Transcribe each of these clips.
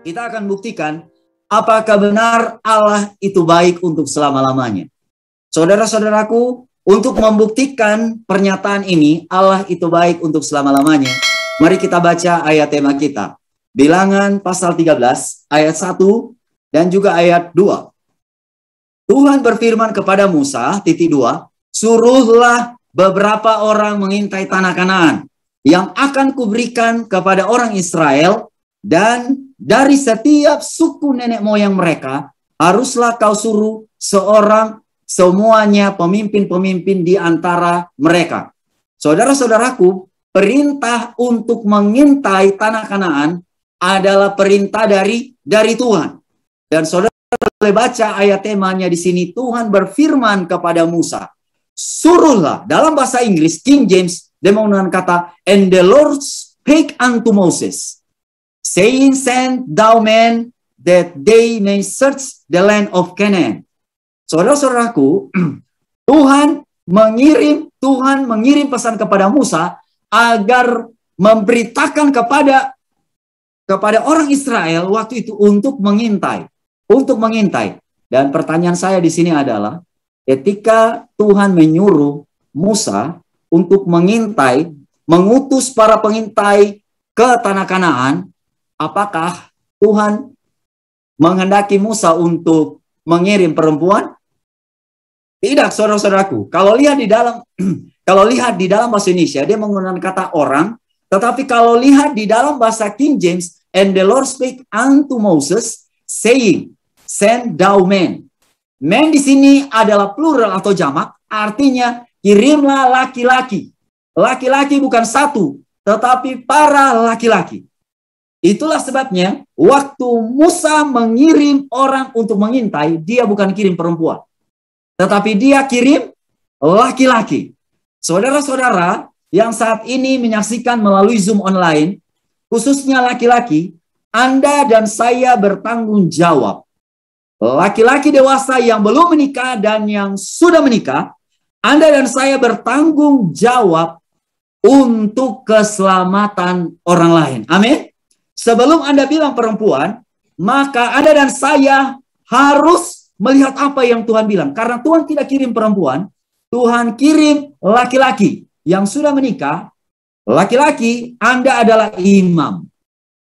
kita akan buktikan apakah benar Allah itu baik untuk selama-lamanya. Saudara-saudaraku, untuk membuktikan pernyataan ini, Allah itu baik untuk selama-lamanya, mari kita baca ayat tema kita. Bilangan pasal 13, ayat 1 dan juga ayat 2. Tuhan berfirman kepada Musa, titik 2, suruhlah beberapa orang mengintai tanah Kanaan yang akan kuberikan kepada orang Israel, dan dari setiap suku nenek moyang mereka haruslah kau suruh semuanya pemimpin-pemimpin di antara mereka. Saudara-saudaraku, perintah untuk mengintai tanah Kanaan adalah perintah dari Tuhan. Dan saudara boleh baca ayat temanya di sini. Tuhan berfirman kepada Musa, suruhlah, dalam bahasa Inggris King James dia menggunakan kata, and the Lord spake unto Moses, saying, send thou men that they may search the land of Canaan. Saudara-saudaraku, Tuhan mengirim pesan kepada Musa agar memberitakan kepada orang Israel waktu itu untuk mengintai. Dan pertanyaan saya di sini adalah, ketika Tuhan menyuruh Musa untuk mengintai, mengutus para pengintai ke tanah Kanaan, apakah Tuhan menghendaki Musa untuk mengirim perempuan? Tidak, saudara-saudaraku. Kalau lihat di dalam bahasa Indonesia dia menggunakan kata orang, tetapi kalau lihat di dalam bahasa King James, and the Lord spake unto Moses, saying, send thou men. Men di sini adalah plural atau jamak, artinya kirimlah laki-laki. Laki-laki bukan satu, tetapi para laki-laki. Itulah sebabnya waktu Musa mengirim orang untuk mengintai, dia bukan kirim perempuan, tetapi dia kirim laki-laki. Saudara-saudara yang saat ini menyaksikan melalui Zoom online, khususnya laki-laki, Anda dan saya bertanggung jawab. Laki-laki dewasa yang belum menikah dan yang sudah menikah, Anda dan saya bertanggung jawab untuk keselamatan orang lain. Amin. Sebelum Anda bilang perempuan, maka Anda dan saya harus melihat apa yang Tuhan bilang. Karena Tuhan tidak kirim perempuan, Tuhan kirim laki-laki yang sudah menikah. Laki-laki, Anda adalah imam.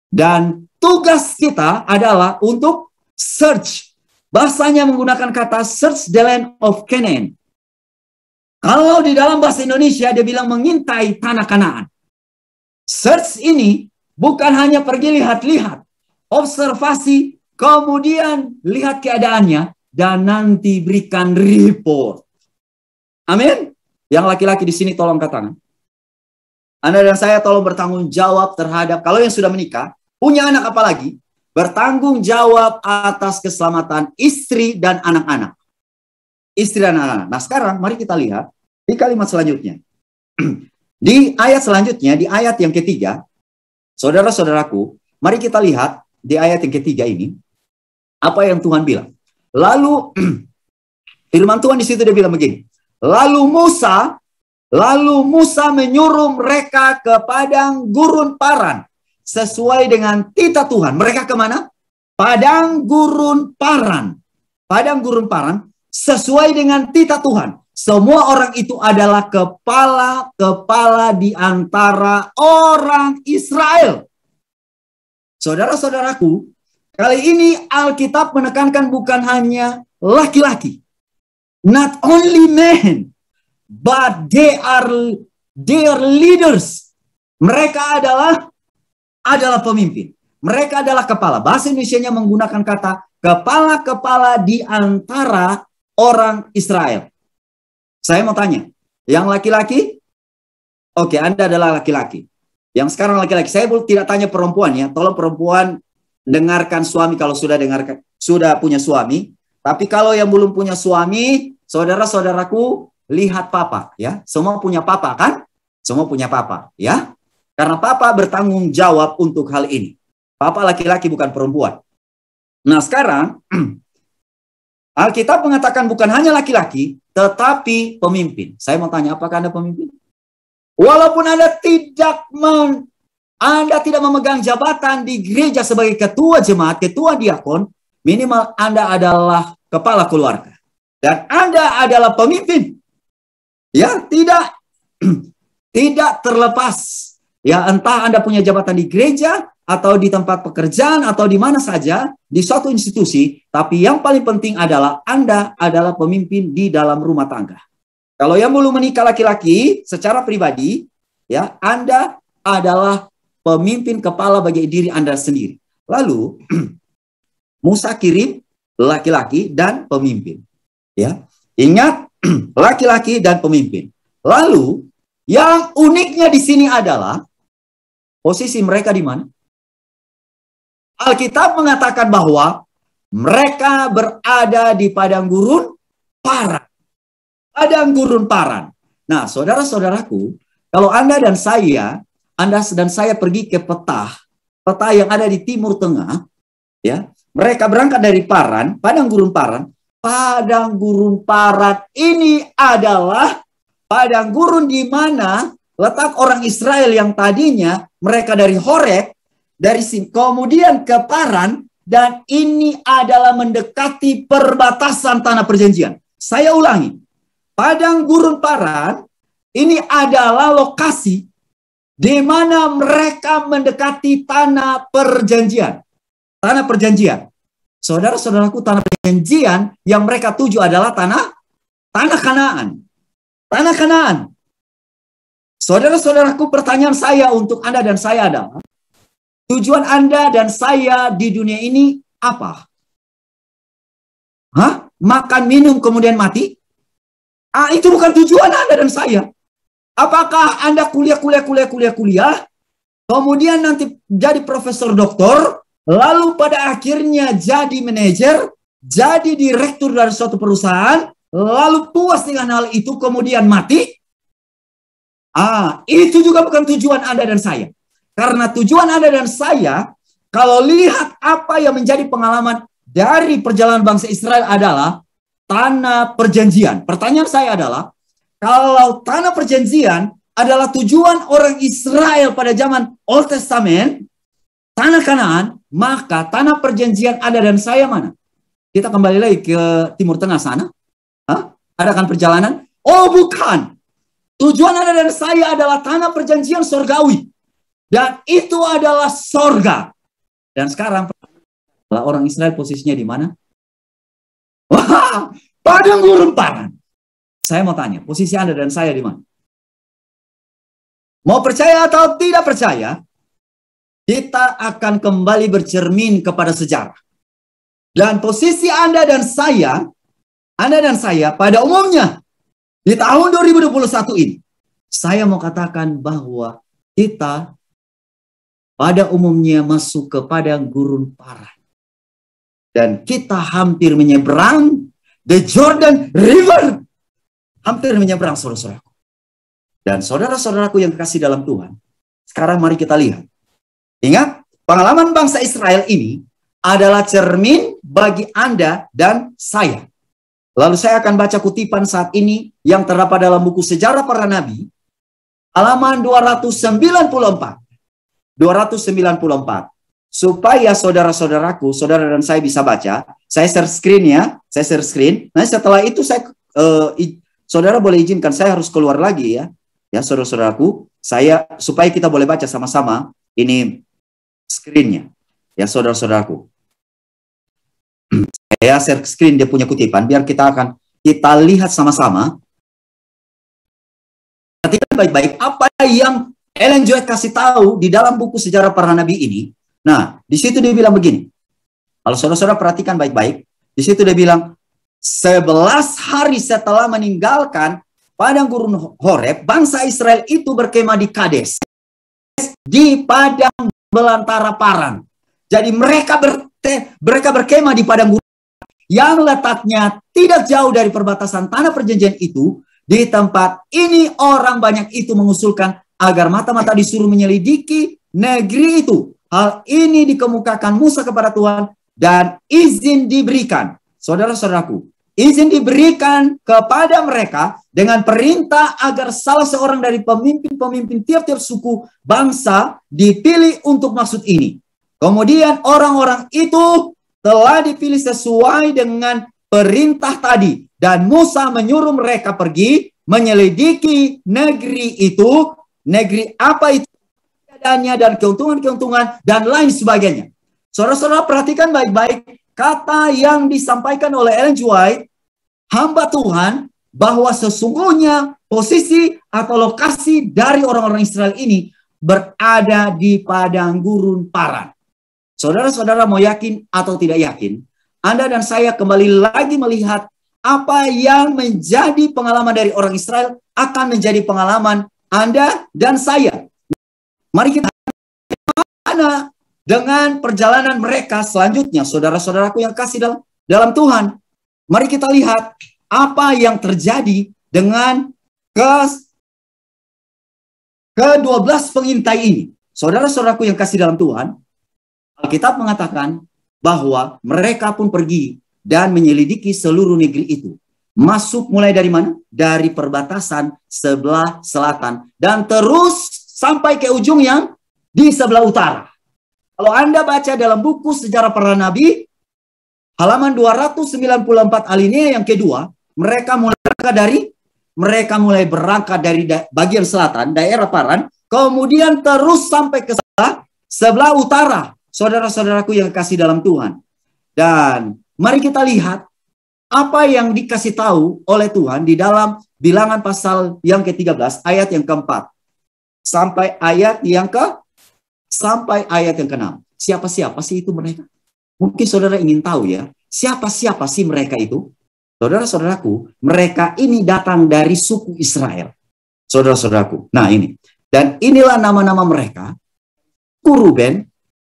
Dan tugas kita adalah untuk search. Bahasanya menggunakan kata search the land of Canaan. Kalau di dalam bahasa Indonesia dia bilang mengintai tanah Kanaan. Search ini bukan hanya pergi lihat-lihat, observasi, kemudian lihat keadaannya, dan nanti berikan report. Amin. Yang laki-laki di sini tolong angkat tangan. Anda dan saya tolong bertanggung jawab terhadap, kalau yang sudah menikah, punya anak apalagi, bertanggung jawab atas keselamatan istri dan anak-anak. Istri dan anak-anak. Nah sekarang mari kita lihat di kalimat selanjutnya. Di ayat selanjutnya, di ayat yang ketiga, saudara-saudaraku, mari kita lihat di ayat yang ketiga ini, apa yang Tuhan bilang. Lalu, firman Tuhan di situ dia bilang begini, Lalu Musa menyuruh mereka ke padang gurun Paran, sesuai dengan titah Tuhan. Mereka kemana? Padang gurun Paran. Padang gurun Paran, sesuai dengan titah Tuhan. Semua orang itu adalah kepala-kepala di antara orang Israel. Saudara-saudaraku, kali ini Alkitab menekankan bukan hanya laki-laki. Not only men, but they are leaders. Mereka adalah pemimpin. Mereka adalah kepala. Bahasa Indonesianya menggunakan kata kepala-kepala di antara orang Israel. Saya mau tanya, yang laki-laki? Oke, Anda adalah laki-laki. Yang sekarang laki-laki, saya tidak tanya perempuan ya. Tolong perempuan dengarkan suami kalau sudah punya suami. Tapi kalau yang belum punya suami, saudara-saudaraku, lihat papa ya. Semua punya papa kan? Semua punya papa ya. Karena papa bertanggung jawab untuk hal ini. Papa laki-laki bukan perempuan. Nah sekarang Alkitab mengatakan bukan hanya laki-laki, tetapi pemimpin. Saya mau tanya, apakah Anda pemimpin? Walaupun Anda tidak Anda tidak memegang jabatan di gereja sebagai ketua jemaat, ketua diakon, minimal Anda adalah kepala keluarga. Dan Anda adalah pemimpin. Ya, tidak terlepas. Ya, entah Anda punya jabatan di gereja, atau di tempat pekerjaan, atau di mana saja, di suatu institusi, tapi yang paling penting adalah Anda adalah pemimpin di dalam rumah tangga. Kalau yang belum menikah laki-laki, secara pribadi, ya, Anda adalah pemimpin kepala bagi diri Anda sendiri. Lalu, Musa kirim laki-laki dan pemimpin. Ya, ingat, laki-laki dan pemimpin. Lalu, yang uniknya di sini adalah posisi mereka di mana? Alkitab mengatakan bahwa mereka berada di padang gurun Paran. Padang gurun Paran. Nah, saudara-saudaraku, kalau Anda dan saya pergi ke peta yang ada di Timur Tengah, ya, mereka berangkat dari Paran, padang gurun Paran. Padang gurun Paran ini adalah padang gurun di mana letak orang Israel yang tadinya mereka dari Horeb, dari sini, kemudian ke Paran, dan ini adalah mendekati perbatasan tanah perjanjian. Saya ulangi, padang gurun Paran ini adalah lokasi di mana mereka mendekati tanah perjanjian. Tanah perjanjian. Saudara-saudaraku, tanah perjanjian yang mereka tuju adalah tanah Kanaan. Tanah Kanaan. Saudara-saudaraku, pertanyaan saya untuk Anda dan saya adalah, tujuan Anda dan saya di dunia ini apa? Hah? Makan, minum, kemudian mati? Itu bukan tujuan Anda dan saya. Apakah Anda kuliah, kemudian nanti jadi profesor doktor, lalu pada akhirnya jadi manajer, jadi direktur dari suatu perusahaan, lalu puas dengan hal itu, kemudian mati? Itu juga bukan tujuan Anda dan saya. Karena tujuan Anda dan saya, kalau lihat apa yang menjadi pengalaman dari perjalanan bangsa Israel adalah tanah perjanjian. Pertanyaan saya adalah, kalau tanah perjanjian adalah tujuan orang Israel pada zaman Old Testament, tanah Kanaan, maka tanah perjanjian Anda dan saya mana? Kita kembali lagi ke Timur Tengah sana. Adakan perjalanan? Oh, bukan. Tujuan Anda dan saya adalah tanah perjanjian surgawi. Dan itu adalah sorga. Dan sekarang orang Israel posisinya di mana? Wah, padang gurun Paran. Saya mau tanya, posisi Anda dan saya di mana? Mau percaya atau tidak percaya, kita akan kembali bercermin kepada sejarah. Dan posisi Anda dan saya pada umumnya di tahun 2021 ini, saya mau katakan bahwa kita pada umumnya masuk ke padang gurun Paran. Dan kita hampir menyeberang the Jordan River. Hampir menyeberang, saudara-saudaraku. Dan saudara-saudaraku yang kekasih dalam Tuhan, sekarang mari kita lihat. Ingat, pengalaman bangsa Israel ini adalah cermin bagi Anda dan saya. Lalu saya akan baca kutipan saat ini yang terdapat dalam buku Sejarah Para Nabi, halaman 294. Supaya saudara-saudaraku, saudara dan saya bisa baca. Saya share screen ya. Saya share screen. Nah, setelah itu saudara boleh izinkan saya harus keluar lagi ya. Ya, saudara-saudaraku, supaya kita boleh baca sama-sama ini screen-nya. Ya, saudara-saudaraku. Saya share screen dia punya kutipan biar kita lihat sama-sama. Perhatikan baik-baik apa yang Ellen G. White kasih tahu di dalam buku Sejarah Para Nabi ini. Nah, di situ dia bilang begini. Kalau saudara-saudara perhatikan baik-baik, di situ dia bilang 11 hari setelah meninggalkan padang gurun Horeb, bangsa Israel itu berkemah di Kades, di padang belantara Paran. Jadi mereka berkemah di padang gurun yang letaknya tidak jauh dari perbatasan tanah perjanjian itu. Di tempat ini orang banyak itu mengusulkan agar mata-mata disuruh menyelidiki negeri itu. Hal ini dikemukakan Musa kepada Tuhan dan izin diberikan. Saudara-saudaraku, izin diberikan kepada mereka dengan perintah agar salah seorang dari pemimpin-pemimpin tiap-tiap suku bangsa dipilih untuk maksud ini. Kemudian orang-orang itu telah dipilih sesuai dengan perintah tadi. Dan Musa menyuruh mereka pergi menyelidiki negeri itu. Negeri apa itu keadaannya dan keuntungan-keuntungan dan lain sebagainya. Saudara-saudara perhatikan baik-baik kata yang disampaikan oleh Ellen G. White, hamba Tuhan, bahwa sesungguhnya posisi atau lokasi dari orang-orang Israel ini berada di padang gurun Paran. Saudara-saudara mau yakin atau tidak yakin, Anda dan saya kembali lagi melihat apa yang menjadi pengalaman dari orang Israel akan menjadi pengalaman Anda dan saya. Mari kita mana dengan perjalanan mereka selanjutnya, saudara-saudaraku yang kasih dalam Tuhan. Mari kita lihat apa yang terjadi dengan ke-12 pengintai ini. Saudara-saudaraku yang kasih dalam Tuhan, Alkitab mengatakan bahwa mereka pun pergi dan menyelidiki seluruh negeri itu. Masuk mulai dari mana? Dari perbatasan sebelah selatan. Dan terus sampai ke ujung yang di sebelah utara. Kalau Anda baca dalam buku Sejarah Para Nabi, halaman 294 alinea yang kedua, mereka mulai berangkat dari bagian selatan, daerah Paran, kemudian terus sampai ke sebelah utara. Saudara-saudaraku yang kasih dalam Tuhan. Dan mari kita lihat apa yang dikasih tahu oleh Tuhan di dalam Bilangan pasal yang ke-13 ayat yang ke-4 sampai ayat yang ke-6. Siapa-siapa sih itu mereka? Mungkin saudara ingin tahu ya, siapa-siapa sih mereka itu? Saudara-saudaraku, mereka ini datang dari suku Israel. Saudara-saudaraku. Nah ini. Dan inilah nama-nama mereka. Ruben,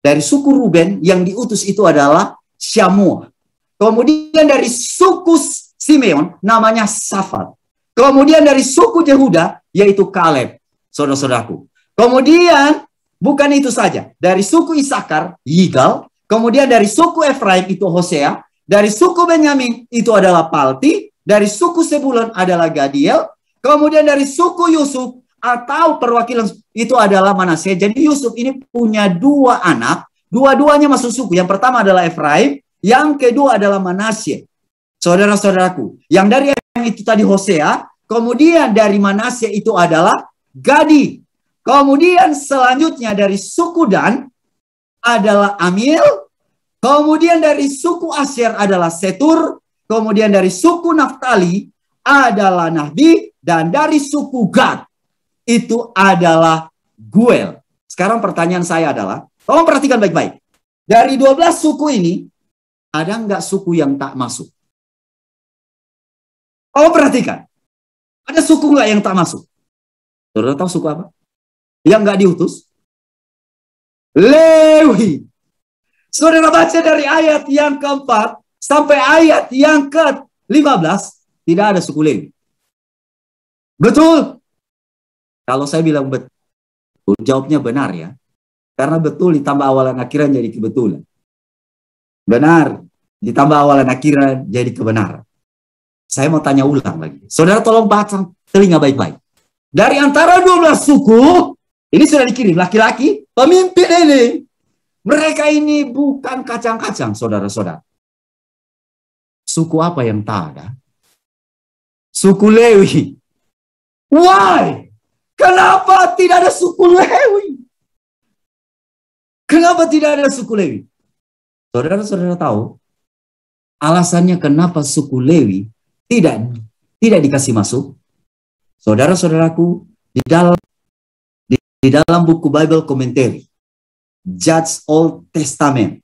dari suku Ruben yang diutus itu adalah Syamua. Kemudian dari suku Simeon namanya Safat. Kemudian dari suku Yehuda yaitu Kaleb. Saudara-saudaraku. Kemudian bukan itu saja. Dari suku Isakar Yigal. Kemudian dari suku Efraim itu Hosea. Dari suku Benyamin itu adalah Palti. Dari suku Sebulon adalah Gadiel. Kemudian dari suku Yusuf atau perwakilan itu adalah Manasye. Jadi Yusuf ini punya dua anak. Dua-duanya masuk suku. Yang pertama adalah Efraim. Yang kedua adalah Manasye. Saudara-saudaraku. Yang dari Efraim itu tadi Hosea. Kemudian dari Manasye itu adalah Gadi. Kemudian selanjutnya dari suku Dan adalah Amil. Kemudian dari suku Asyer adalah Setur. Kemudian dari suku Naftali adalah Nahbi. Dan dari suku Gad itu adalah Guel. Sekarang pertanyaan saya adalah, tolong perhatikan baik-baik. Dari 12 suku ini, ada nggak suku yang tak masuk? Tolong perhatikan. Ada suku nggak yang tak masuk? Saudara tahu suku apa? Yang nggak diutus? Lewi. Saudara baca dari ayat yang keempat sampai ayat yang ke-15, tidak ada suku Lewi. Betul. Kalau saya bilang betul, jawabnya benar ya. Karena betul ditambah awalan akhiran jadi kebetulan. Benar. Ditambah awalan akhiran jadi kebenaran. Saya mau tanya ulang lagi. Saudara tolong pasang telinga baik-baik. Dari antara 12 suku, ini sudah dikirim laki-laki, pemimpin ini. Mereka ini bukan kacang-kacang, saudara-saudara. Suku apa yang tak ada? Suku Lewi. Why? Kenapa tidak ada suku Lewi? Kenapa tidak ada suku Lewi? Saudara-saudara tahu alasannya kenapa suku Lewi tidak dikasih masuk? Saudara-saudaraku, di dalam buku Bible Commentary, Judge Old Testament.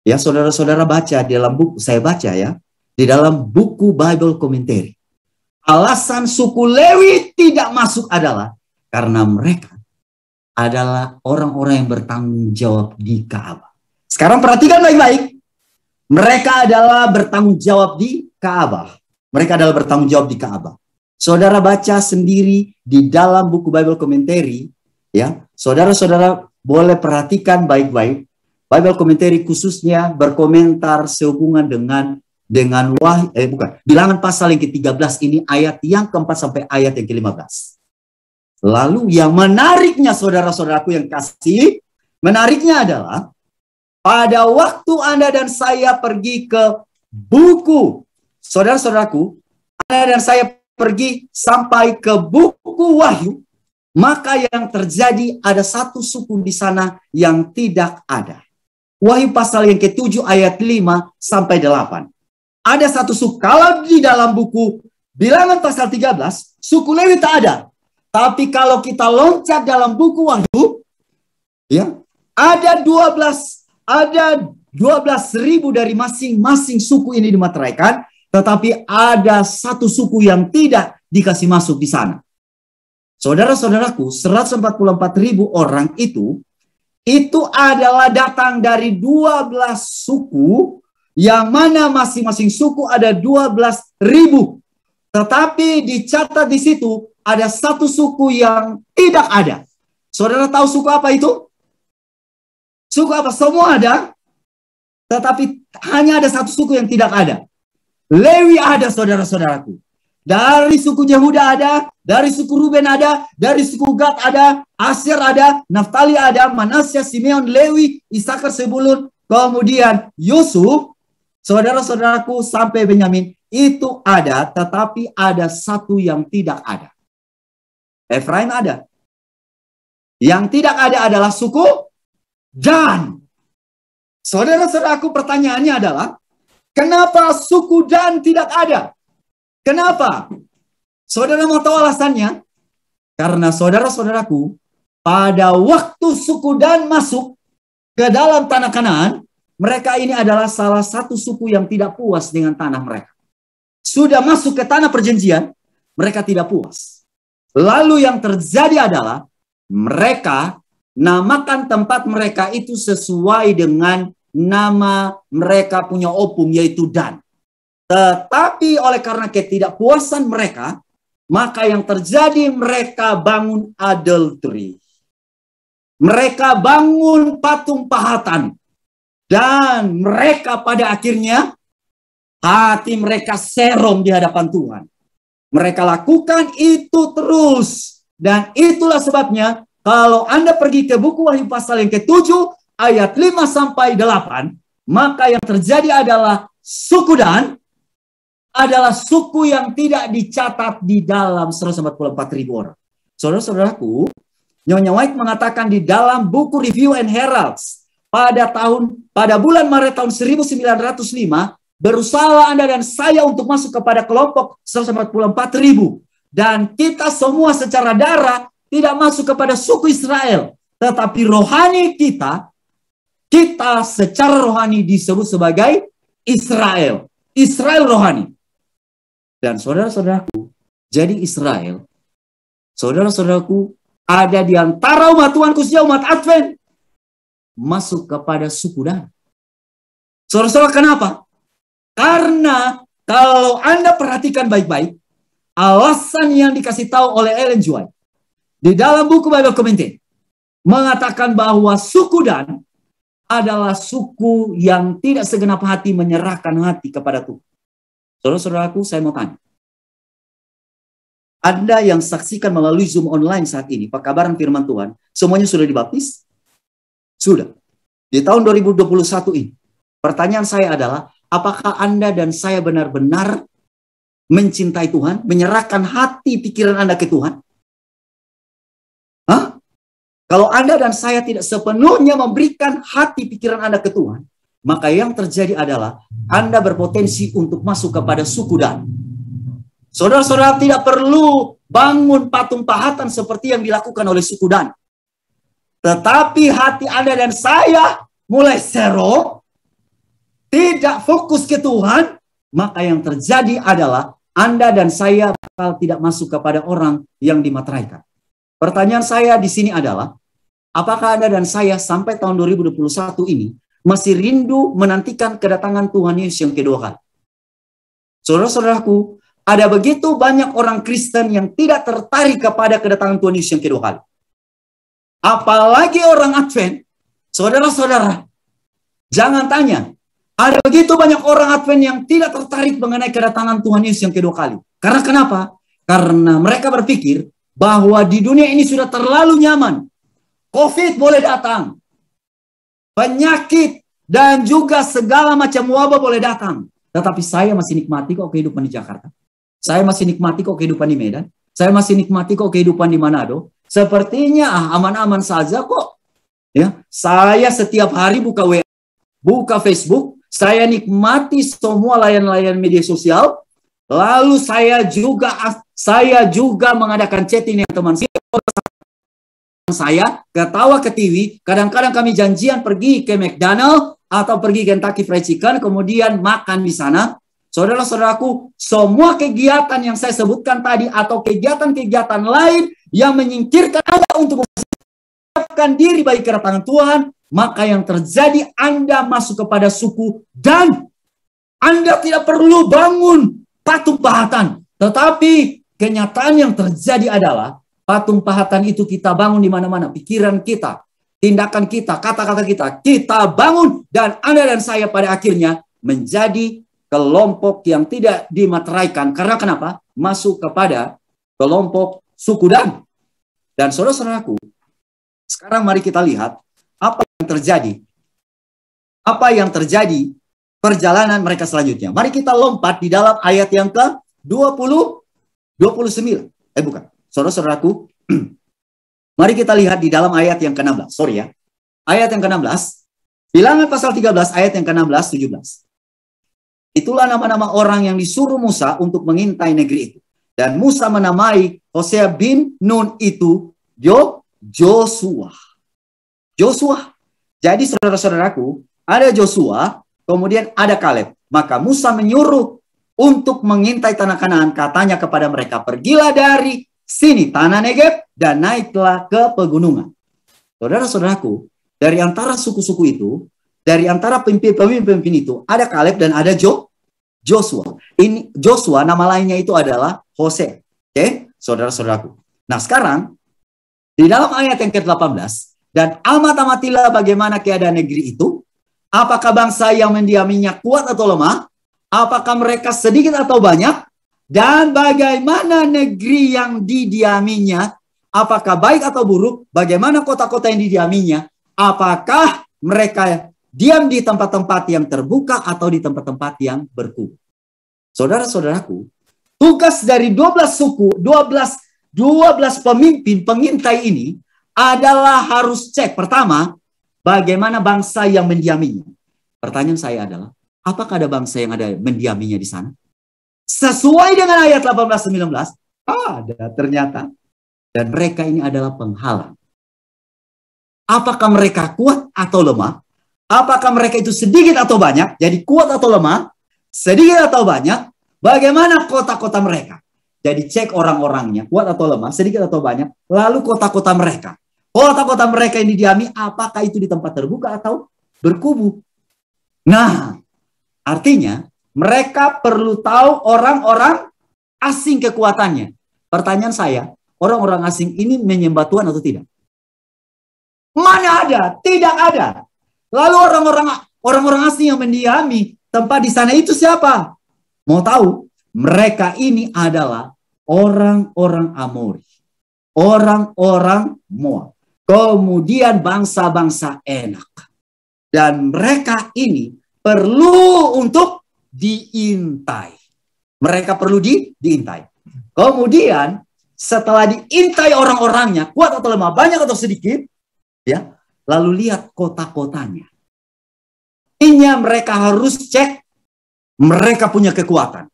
Ya, saudara-saudara baca di dalam buku, saya baca ya, di dalam buku Bible Commentary. Alasan suku Lewi tidak masuk adalah karena mereka adalah orang-orang yang bertanggung jawab di Ka'bah. Sekarang perhatikan baik-baik. Mereka adalah bertanggung jawab di Ka'bah. Mereka adalah bertanggung jawab di Ka'bah. Saudara baca sendiri di dalam buku Bible Commentary, ya. Saudara-saudara boleh perhatikan baik-baik. Bible Commentary khususnya berkomentar sehubungan dengan dengan Bilangan pasal yang ke-13 ini ayat yang keempat sampai ayat yang ke-15. Lalu yang menariknya saudara-saudaraku yang kasih, menariknya adalah pada waktu Anda dan saya pergi ke buku, saudara-saudaraku, Anda dan saya pergi sampai ke buku Wahyu, maka yang terjadi ada satu suku di sana yang tidak ada. Wahyu pasal yang ke-7 ayat 5 sampai 8. Ada satu suku. Kalau di dalam buku Bilangan pasal 13, suku Lewi tak ada. Tapi kalau kita loncat dalam buku Wahyu, ya, ada 12.000 dari masing-masing suku ini dimateraikan, tetapi ada satu suku yang tidak dikasih masuk di sana. Saudara-saudaraku, 144.000 orang itu adalah datang dari 12 suku, yang mana masing-masing suku ada 12.000. Tetapi dicatat di situ ada satu suku yang tidak ada. Saudara tahu suku apa itu? Suku apa? Semua ada, tetapi hanya ada satu suku yang tidak ada. Lewi ada, saudara-saudaraku. Dari suku Yehuda ada, dari suku Ruben ada, dari suku Gad ada, Aser ada, Naftali ada, Manasya, Simeon, Lewi, Isakar, Sebulun, kemudian Yusuf, saudara-saudaraku, sampai Benyamin, itu ada, tetapi ada satu yang tidak ada. Efraim ada. Yang tidak ada adalah suku Dan. Saudara-saudaraku, pertanyaannya adalah, kenapa suku Dan tidak ada? Kenapa? Saudara mau tahu alasannya? Karena saudara-saudaraku, pada waktu suku Dan masuk ke dalam tanah Kanaan, mereka ini adalah salah satu suku yang tidak puas dengan tanah mereka. Sudah masuk ke tanah perjanjian, mereka tidak puas. Lalu yang terjadi adalah mereka namakan tempat mereka itu sesuai dengan nama mereka punya opung, yaitu Dan. Tetapi oleh karena ketidakpuasan mereka, maka yang terjadi mereka bangun adultery. Mereka bangun patung pahatan. Dan mereka pada akhirnya hati mereka serong di hadapan Tuhan. Mereka lakukan itu terus. Dan itulah sebabnya kalau Anda pergi ke buku Wahyu pasal yang ke-7 ayat 5 sampai 8, maka yang terjadi adalah suku Dan adalah suku yang tidak dicatat di dalam 144.000 orang. Saudara-saudaraku, Nyonya White mengatakan di dalam buku Review and Heralds pada bulan Maret tahun 1905, berusaha Anda dan saya untuk masuk kepada kelompok 144.000. Dan kita semua secara darah tidak masuk kepada suku Israel. Tetapi rohani kita secara rohani disebut sebagai Israel. Israel rohani. Dan saudara-saudaraku, jadi Israel, saudara-saudaraku, ada di antara umat Tuhan, khususnya umat Advent, masuk kepada suku Dan. Saudara-saudara, kenapa? Karena kalau Anda perhatikan baik-baik, alasan yang dikasih tahu oleh Ellen G. White di dalam buku Bible Commentary mengatakan bahwa suku Dan adalah suku yang tidak segenap hati menyerahkan hati kepada Tuhan. Saudara-saudaraku, saya mau tanya. Anda yang saksikan melalui Zoom online saat ini, pekabaran firman Tuhan, semuanya sudah dibaptis? Sudah. Di tahun 2021 ini, pertanyaan saya adalah, apakah Anda dan saya benar-benar mencintai Tuhan, menyerahkan hati pikiran Anda ke Tuhan? Hah? Kalau Anda dan saya tidak sepenuhnya memberikan hati pikiran Anda ke Tuhan, maka yang terjadi adalah Anda berpotensi untuk masuk kepada suku Dan. Saudara-saudara tidak perlu bangun patung pahatan seperti yang dilakukan oleh suku Dan. Tetapi hati Anda dan saya mulai serong, tidak fokus ke Tuhan, maka yang terjadi adalah Anda dan saya bakal tidak masuk kepada orang yang dimateraikan. Pertanyaan saya di sini adalah, apakah Anda dan saya sampai tahun 2021 ini masih rindu menantikan kedatangan Tuhan Yesus yang kedua kali? Saudara-saudaraku, ada begitu banyak orang Kristen yang tidak tertarik kepada kedatangan Tuhan Yesus yang kedua kali. Apalagi orang Advent, saudara-saudara, jangan tanya. Ada begitu banyak orang Advent yang tidak tertarik mengenai kedatangan Tuhan Yesus yang kedua kali. Karena kenapa? Karena mereka berpikir bahwa di dunia ini sudah terlalu nyaman. COVID boleh datang. Penyakit dan juga segala macam wabah boleh datang. Tetapi saya masih nikmati kok kehidupan di Jakarta. Saya masih nikmati kok kehidupan di Medan. Saya masih nikmati kok kehidupan di Manado. Sepertinya aman-aman saja kok. Ya, saya setiap hari buka WA, buka Facebook. Saya nikmati semua layan-layan media sosial. Lalu saya juga mengadakan chatting dengan teman saya, ketawa ke TV. Kadang-kadang kami janjian pergi ke McDonald's atau pergi Kentucky Fried Chicken, kemudian makan di sana. Saudara-saudaraku, semua kegiatan yang saya sebutkan tadi atau kegiatan-kegiatan lain yang menyingkirkan Anda untuk mempersiapkan diri bagi kedatangan Tuhan, maka yang terjadi Anda masuk kepada suku dan Anda tidak perlu bangun patung pahatan. Tetapi kenyataan yang terjadi adalah patung pahatan itu kita bangun di mana-mana. Pikiran kita, tindakan kita, kata-kata kita bangun. Dan Anda dan saya pada akhirnya menjadi kelompok yang tidak dimateraikan. Karena kenapa? Masuk kepada kelompok suku dan. Dan saudara-saudaraku, sekarang mari kita lihat apa yang terjadi. Apa yang terjadi perjalanan mereka selanjutnya. Mari kita lompat di dalam ayat yang ke-29. Bukan. Saudara-saudaraku, mari kita lihat di dalam ayat yang ke-16. Sorry ya. Ayat yang ke-16. Bilangan pasal 13 ayat yang ke-16, 17. Itulah nama-nama orang yang disuruh Musa untuk mengintai negeri itu. Dan Musa menamai Hosea bin Nun itu Joshua. Joshua. Jadi saudara-saudaraku, ada Joshua, kemudian ada Kaleb. Maka Musa menyuruh untuk mengintai tanah Kanaan. Katanya kepada mereka, pergilah dari sini tanah Negeb dan naiklah ke pegunungan. Saudara-saudaraku, dari antara suku-suku itu, dari antara pemimpin-pemimpin itu, ada Kaleb dan ada Joshua. Ini Joshua, nama lainnya itu adalah Hosea. Oke, saudara-saudaraku. Nah sekarang, di dalam ayat yang ke-18, dan amat-amatilah bagaimana keadaan negeri itu, apakah bangsa yang mendiaminya kuat atau lemah, apakah mereka sedikit atau banyak, dan bagaimana negeri yang didiaminya, apakah baik atau buruk, bagaimana kota-kota yang didiaminya, apakah mereka diam di tempat-tempat yang terbuka atau di tempat-tempat yang berkubu. Saudara-saudaraku, tugas dari 12 suku, 12 pemimpin pengintai ini adalah harus cek. Pertama, bagaimana bangsa yang mendiaminya. Pertanyaan saya adalah, apakah ada bangsa yang ada mendiaminya di sana? Sesuai dengan ayat 18-19, ada ternyata. Dan mereka ini adalah penghalang. Apakah mereka kuat atau lemah? Apakah mereka itu sedikit atau banyak? Jadi kuat atau lemah? Sedikit atau banyak? Bagaimana kota-kota mereka? Jadi cek orang-orangnya, kuat atau lemah, sedikit atau banyak. Lalu kota-kota mereka. Kota-kota mereka yang didiami, apakah itu di tempat terbuka atau berkubu? Nah, artinya mereka perlu tahu orang-orang asing kekuatannya. Pertanyaan saya, orang-orang asing ini menyembah Tuhan atau tidak? Mana ada? Tidak ada. Lalu orang-orang asing yang mendiami tempat di sana itu siapa? Mau tahu? Mereka ini adalah orang-orang Amori, orang-orang Moab, kemudian bangsa-bangsa Enak. Dan mereka ini perlu untuk diintai. Mereka perlu diintai. Kemudian setelah diintai orang-orangnya, kuat atau lemah, banyak atau sedikit, ya, lalu lihat kota-kotanya. Intinya mereka harus cek mereka punya kekuatan.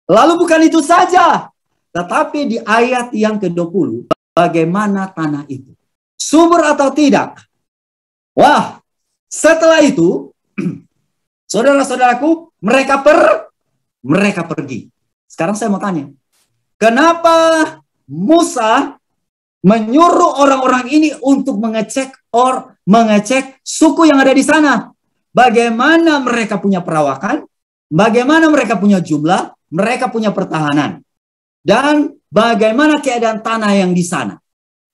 Lalu bukan itu saja, tetapi di ayat yang ke-20, bagaimana tanah itu? Subur atau tidak? Wah, setelah itu, saudara-saudaraku, mereka pergi. Sekarang saya mau tanya, kenapa Musa menyuruh orang-orang ini untuk mengecek suku yang ada di sana? Bagaimana mereka punya perawakan? Bagaimana mereka punya jumlah? Mereka punya pertahanan. Dan bagaimana keadaan tanah yang di sana?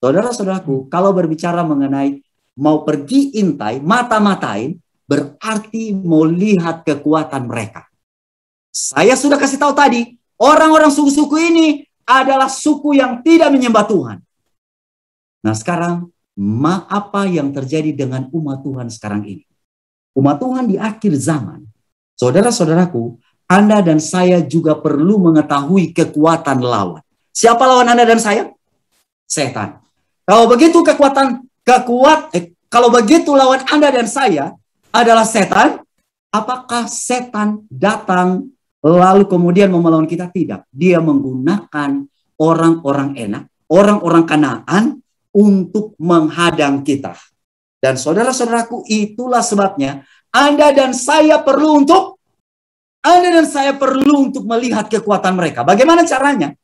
Saudara-saudaraku, kalau berbicara mengenai mau pergi intai, mata-matain, berarti mau lihat kekuatan mereka. Saya sudah kasih tahu tadi, orang-orang suku-suku ini adalah suku yang tidak menyembah Tuhan. Nah sekarang, apa yang terjadi dengan umat Tuhan sekarang ini? Umat Tuhan di akhir zaman, saudara-saudaraku, Anda dan saya juga perlu mengetahui kekuatan lawan. Siapa lawan Anda dan saya? Setan. Kalau begitu kalau begitu lawan Anda dan saya adalah setan, apakah setan datang lalu kemudian mau melawan kita? Tidak. Dia menggunakan orang-orang enak, orang-orang Kanaan untuk menghadang kita. Dan saudara-saudaraku, itulah sebabnya Anda dan saya perlu untuk melihat kekuatan mereka. Bagaimana caranya?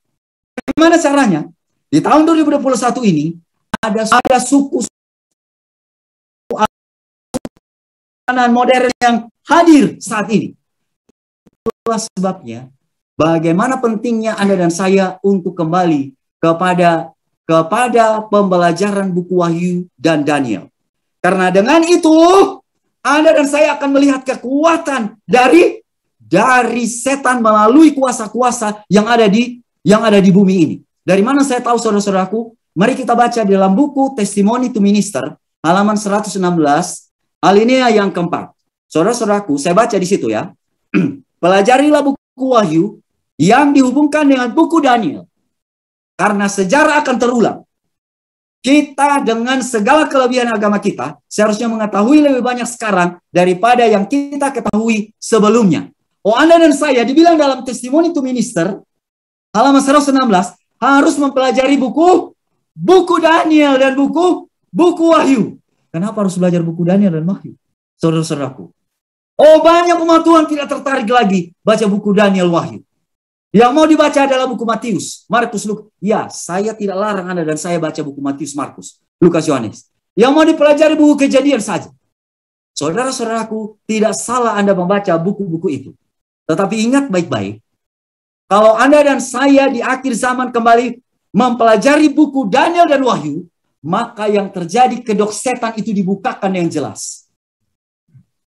Bagaimana caranya? Di tahun 2021 ini ada suku modern yang hadir saat ini. Itulah sebabnya bagaimana pentingnya Anda dan saya untuk kembali kepada pembelajaran buku Wahyu dan Daniel. Karena dengan itu Anda dan saya akan melihat kekuatan dari setan melalui kuasa-kuasa yang ada di bumi ini. Dari mana saya tahu, saudara-saudaraku? Mari kita baca di dalam buku Testimony to Minister halaman 116 alinea yang keempat. Saudara-saudaraku, saya baca di situ ya. Pelajarilah buku Wahyu yang dihubungkan dengan buku Daniel. Karena sejarah akan terulang. Kita dengan segala kelebihan agama kita seharusnya mengetahui lebih banyak sekarang daripada yang kita ketahui sebelumnya. Oh, Anda dan saya dibilang dalam Testimony to Minister halaman 116 harus mempelajari buku Daniel dan buku Wahyu. Kenapa harus belajar buku Daniel dan Wahyu? Saudara-saudaraku. Oh, banyak umat Tuhan tidak tertarik lagi baca buku Daniel Wahyu. Yang mau dibaca adalah buku Matius, Markus, Lukas. Ya, saya tidak larang Anda dan saya baca buku Matius, Markus, Lukas, Yohanes. Yang mau dipelajari buku Kejadian saja. Saudara-saudaraku, tidak salah Anda membaca buku-buku itu. Tetapi ingat baik-baik, kalau Anda dan saya di akhir zaman kembali mempelajari buku Daniel dan Wahyu, maka yang terjadi kedok setan itu dibukakan yang jelas.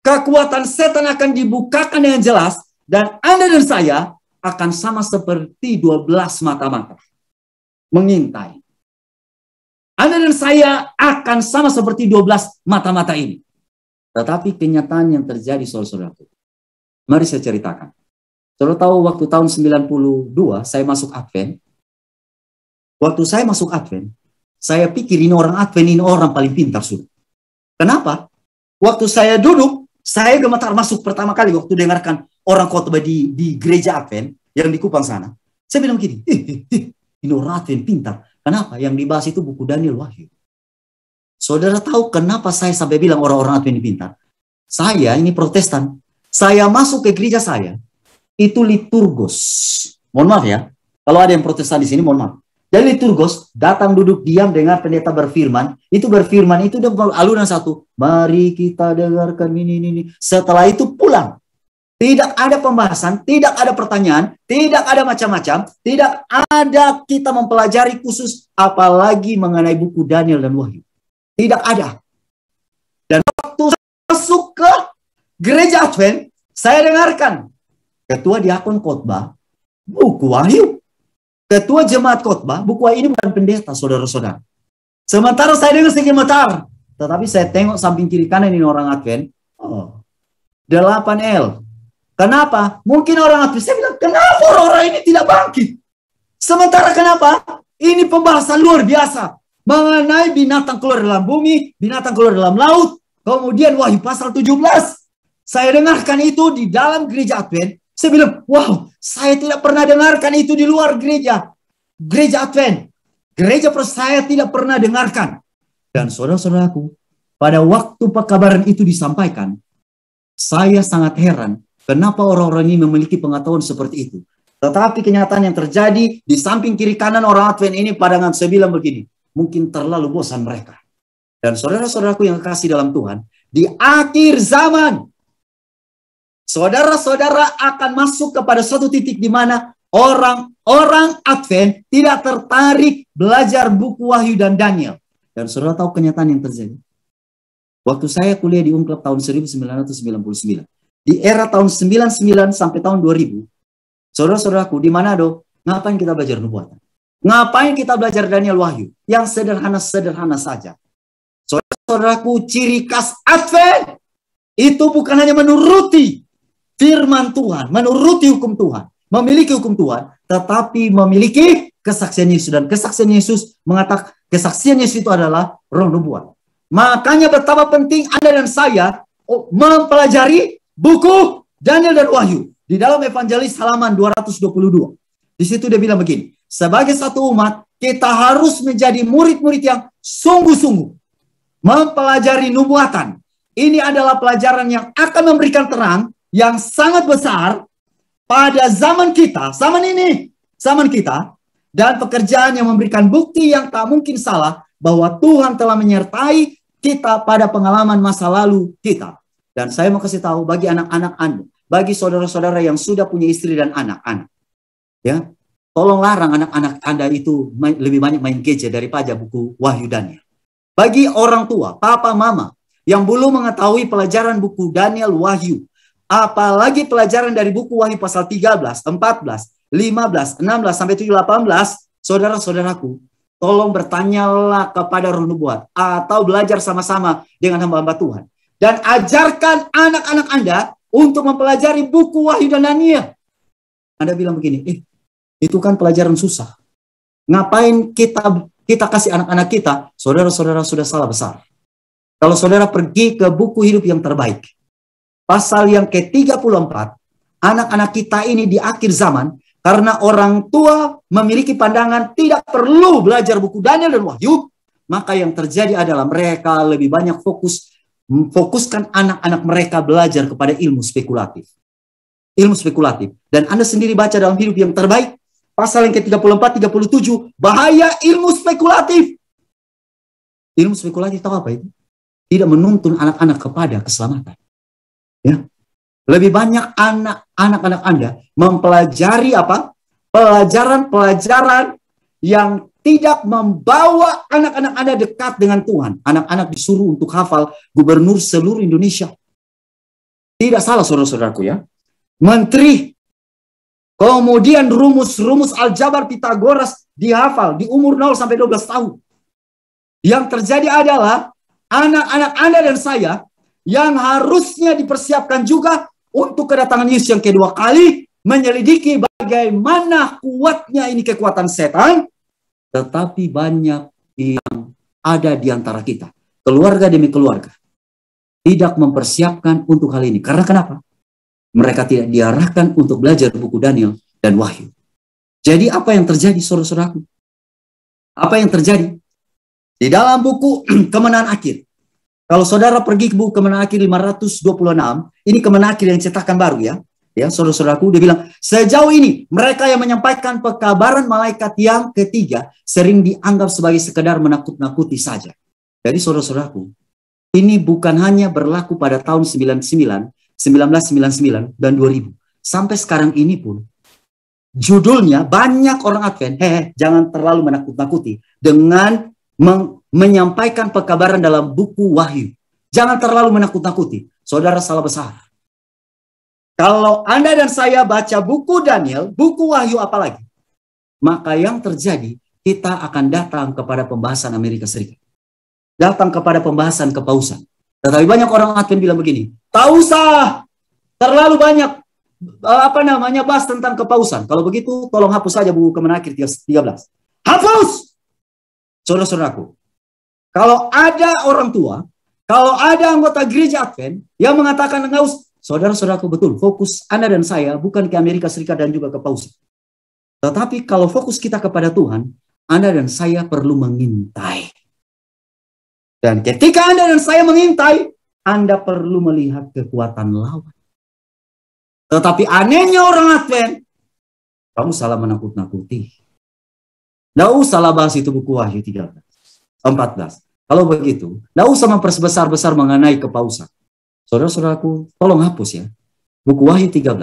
Kekuatan setan akan dibukakan dengan jelas, dan Anda dan saya akan sama seperti 12 mata-mata mengintai. Anda dan saya akan sama seperti 12 mata-mata ini. Tetapi kenyataan yang terjadi, saudara-saudaraku, mari saya ceritakan. Saudara tahu waktu tahun 92 saya masuk Advent. Waktu saya masuk Advent, saya pikir ini orang Advent, ini orang paling pintar sudah. Kenapa? Waktu saya duduk, saya gemetar masuk pertama kali waktu dengarkan orang khotbah di gereja Advent yang di Kupang sana. Saya bilang gini, ini orang Advent pintar. Kenapa? Yang dibahas itu buku Daniel Wahyu. Saudara tahu kenapa saya sampai bilang orang-orang Advent ini pintar? Saya ini Protestan. Saya masuk ke gereja saya, itu liturgos. Mohon maaf ya, kalau ada yang Protestan di sini, mohon maaf. Dan liturgos datang duduk diam dengar pendeta berfirman. Itu berfirman itu udah alunan satu. Mari kita dengarkan ini. Setelah itu pulang. Tidak ada pembahasan, tidak ada pertanyaan, tidak ada macam-macam, tidak ada kita mempelajari khusus apalagi mengenai buku Daniel dan Wahyu. Tidak ada. Dan waktu masuk ke gereja Advent, saya dengarkan ketua diakon khotbah buku Wahyu. Ketua jemaat khotbah, buku ini bukan pendeta, saudara-saudara. Sementara saya dengar segemetar. Tetapi saya tengok samping kiri kanan ini orang Advent. Oh, 8L. Kenapa? Mungkin orang Advent. Saya bilang, kenapa orang-orang ini tidak bangkit? Sementara kenapa? Ini pembahasan luar biasa. Mengenai binatang keluar dalam bumi, binatang keluar dalam laut. Kemudian Wahyu pasal 17. Saya dengarkan itu di dalam gereja Advent. Saya bilang, wow, saya tidak pernah dengarkan itu di luar gereja Advent. Gereja saya tidak pernah dengarkan. Dan saudara-saudaraku, pada waktu pekabaran itu disampaikan, saya sangat heran kenapa orang-orang ini memiliki pengetahuan seperti itu. Tetapi kenyataan yang terjadi di samping kiri kanan orang Advent ini, padangan saya bilang begini, mungkin terlalu bosan mereka. Dan saudara-saudaraku yang kasih dalam Tuhan, di akhir zaman, saudara-saudara akan masuk kepada suatu titik di mana orang-orang Advent tidak tertarik belajar buku Wahyu dan Daniel. Dan saudara tahu kenyataan yang terjadi. Waktu saya kuliah di UNCLOS tahun 1999. Di era tahun 99 sampai tahun 2000. Saudara-saudaraku, di Manado, ngapain kita belajar nubuatan? Ngapain kita belajar Daniel Wahyu? Yang sederhana-sederhana saja. Saudara-saudaraku, ciri khas Advent itu bukan hanya menuruti firman Tuhan, menuruti hukum Tuhan, memiliki hukum Tuhan, tetapi memiliki kesaksian Yesus. Dan kesaksian Yesus mengatakan, kesaksian Yesus itu adalah roh nubuat. Makanya betapa penting Anda dan saya mempelajari buku Daniel dan Wahyu. Di dalam Evangelis halaman 222. Di situ dia bilang begini, sebagai satu umat, kita harus menjadi murid-murid yang sungguh-sungguh mempelajari nubuatan. Ini adalah pelajaran yang akan memberikan terang yang sangat besar pada zaman kita, zaman kita, dan pekerjaan yang memberikan bukti yang tak mungkin salah bahwa Tuhan telah menyertai kita pada pengalaman masa lalu kita. Dan saya mau kasih tahu bagi anak-anak Anda, bagi saudara-saudara yang sudah punya istri dan anak-anak, ya, tolong larang anak-anak Anda itu lebih banyak main gadget daripada buku Wahyu Daniel. Bagi orang tua, papa, mama, yang belum mengetahui pelajaran buku Daniel Wahyu, apalagi pelajaran dari buku Wahyu pasal 13, 14, 15, 16, sampai 7, 18, saudara-saudaraku, tolong bertanyalah kepada roh nubuat, atau belajar sama-sama dengan hamba-hamba Tuhan. Dan ajarkan anak-anak Anda untuk mempelajari buku Wahyu dan Daniel. Anda bilang begini, itu kan pelajaran susah. Ngapain kita kasih anak-anak kita? Saudara-saudara sudah salah besar. Kalau saudara pergi ke buku hidup yang terbaik, pasal yang ke-34, anak-anak kita ini di akhir zaman, karena orang tua memiliki pandangan tidak perlu belajar buku Daniel dan Wahyu, maka yang terjadi adalah mereka lebih banyak fokuskan anak-anak mereka belajar kepada ilmu spekulatif. Ilmu spekulatif. Dan Anda sendiri baca dalam hidup yang terbaik, pasal yang ke-34, 37, bahaya ilmu spekulatif. Ilmu spekulatif tahu apa itu? Tidak menuntun anak-anak kepada keselamatan. Ya. Lebih banyak anak-anak Anda mempelajari apa? Pelajaran-pelajaran yang tidak membawa anak-anak Anda dekat dengan Tuhan. Anak-anak disuruh untuk hafal gubernur seluruh Indonesia. Tidak salah saudara-saudaraku ya. Menteri. Kemudian rumus-rumus aljabar Pitagoras dihafal di umur 0 sampai 12 tahun. Yang terjadi adalah anak-anak Anda dan saya yang harusnya dipersiapkan juga untuk kedatangan Yesus yang kedua kali, menyelidiki bagaimana kuatnya ini kekuatan setan, tetapi banyak yang ada di antara kita, keluarga demi keluarga, tidak mempersiapkan untuk hal ini. Karena kenapa? Mereka tidak diarahkan untuk belajar buku Daniel dan Wahyu. Jadi apa yang terjadi saudara-saudaraku? Apa yang terjadi? Di dalam buku Kemenangan Akhir, kalau saudara pergi ke buku Kemenangan Akhir 526, ini Kemenangan Akhir yang cetakan baru ya. Ya, saudara-saudaraku, dia bilang, sejauh ini mereka yang menyampaikan pekabaran malaikat yang ketiga sering dianggap sebagai sekedar menakut-nakuti saja. Jadi saudara-saudaraku, ini bukan hanya berlaku pada tahun 1999 dan 2000. Sampai sekarang ini pun, judulnya banyak orang Advent, jangan terlalu menakut-nakuti dengan menyampaikan pekabaran dalam buku Wahyu. Jangan terlalu menakut-nakuti. Saudara salah besar. Kalau Anda dan saya baca buku Daniel, buku Wahyu apalagi, maka yang terjadi, kita akan datang kepada pembahasan Amerika Serikat. Datang kepada pembahasan kepausan. Tetapi banyak orang Advent bilang begini, tak usah terlalu banyak bahas tentang kepausan. Kalau begitu, tolong hapus saja buku Kemenangan Akhir 13. Hapus! Saudara-saudaraku, kalau ada orang tua, kalau ada anggota gereja Advent yang mengatakan enggak usah, saudara-saudaraku, betul, fokus Anda dan saya bukan ke Amerika Serikat dan juga ke pausa. Tetapi kalau fokus kita kepada Tuhan, Anda dan saya perlu mengintai. Dan ketika Anda dan saya mengintai, Anda perlu melihat kekuatan lawan. Tetapi anehnya orang Advent, kamu salah menakut-nakuti. Nggak usahlah bahas itu buku Wahyu 13, 14. Kalau begitu, nggak usah memperbesar-besar mengenai kepausan. Saudara-saudaraku, tolong hapus ya. Buku Wahyu 13,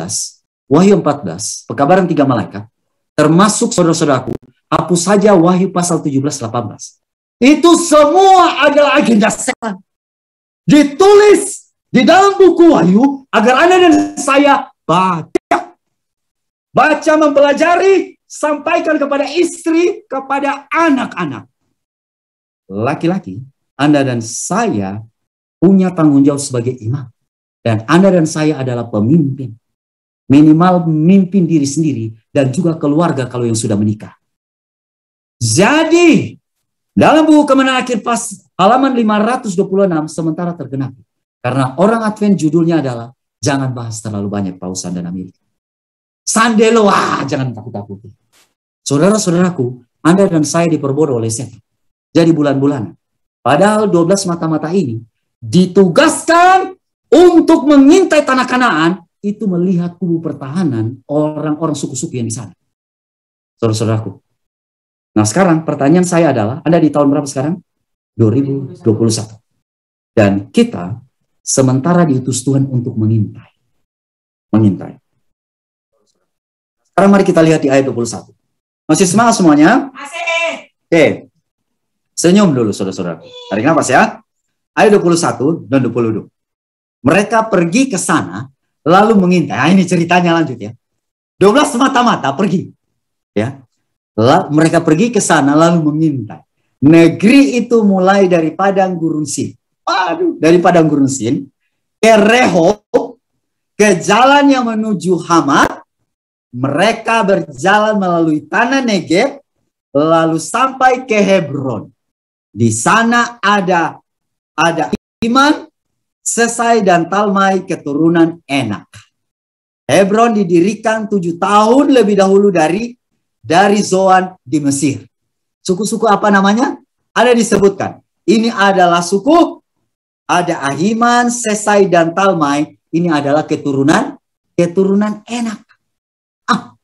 Wahyu 14, pekabaran 3 malaikat, termasuk saudara-saudaraku, hapus saja Wahyu pasal 17-18. Itu semua adalah agenda setan. ditulis di dalam buku Wahyu agar Anda dan saya baca, mempelajari, sampaikan kepada istri, kepada anak-anak. Laki-laki, Anda dan saya punya tanggung jawab sebagai imam. Dan Anda dan saya adalah pemimpin. Minimal memimpin diri sendiri dan juga keluarga kalau yang sudah menikah. Jadi, dalam buku Kemenangan Akhir pas halaman 526 sementara tergenapi. Karena orang Advent judulnya adalah jangan bahas terlalu banyak Pausan dan Amerika. Sandelo, jangan takut-takuti. Saudara-saudaraku, Anda dan saya diperbodoh oleh setan. Jadi bulan-bulanan. Padahal 12 mata-mata ini ditugaskan untuk mengintai tanah Kanaan, itu melihat kubu pertahanan orang-orang suku-suku yang di sana. Saudara-saudaraku. Nah sekarang pertanyaan saya adalah, Anda di tahun berapa sekarang? 2021. Dan kita sementara diutus Tuhan untuk mengintai. Mengintai. Sekarang mari kita lihat di ayat 21. Masih semangat semuanya? Masih. Oke. Senyum dulu saudara-saudara. Tarik nafas ya. Ayat 21 dan 22. Mereka pergi ke sana lalu mengintai. Nah, ini ceritanya lanjut ya. 12 mata-mata pergi. Ya. Mereka pergi ke sana lalu mengintai. Negeri itu mulai dari padang gurun Sin. Dari padang gurun Sin ke Rehob, ke jalan yang menuju Hamat. Mereka berjalan melalui tanah Negeb lalu sampai ke Hebron. Di sana ada Iman, Sesai dan Talmai keturunan Enak. Hebron didirikan 7 tahun lebih dahulu dari Zoan di Mesir. Suku-suku apa namanya? Ada disebutkan. Ini adalah suku, ada Ahiman, Sesai dan Talmai. Ini adalah keturunan Enak.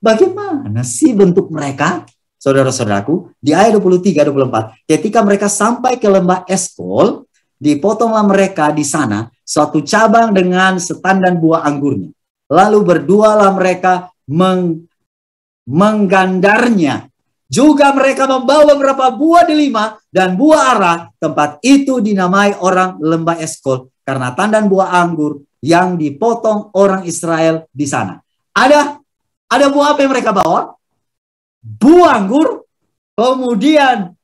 Bagaimana sih bentuk mereka? Saudara-saudaraku, di ayat 23-24, ketika mereka sampai ke lembah Eskol, dipotonglah mereka di sana suatu cabang dengan setandan buah anggurnya. Lalu berdualah mereka menggandarnya. Juga mereka membawa beberapa buah delima dan buah ara. Tempat itu dinamai orang lembah Eskol karena tandan buah anggur yang dipotong orang Israel di sana. Ada buah apa yang mereka bawa? Buah anggur, kemudian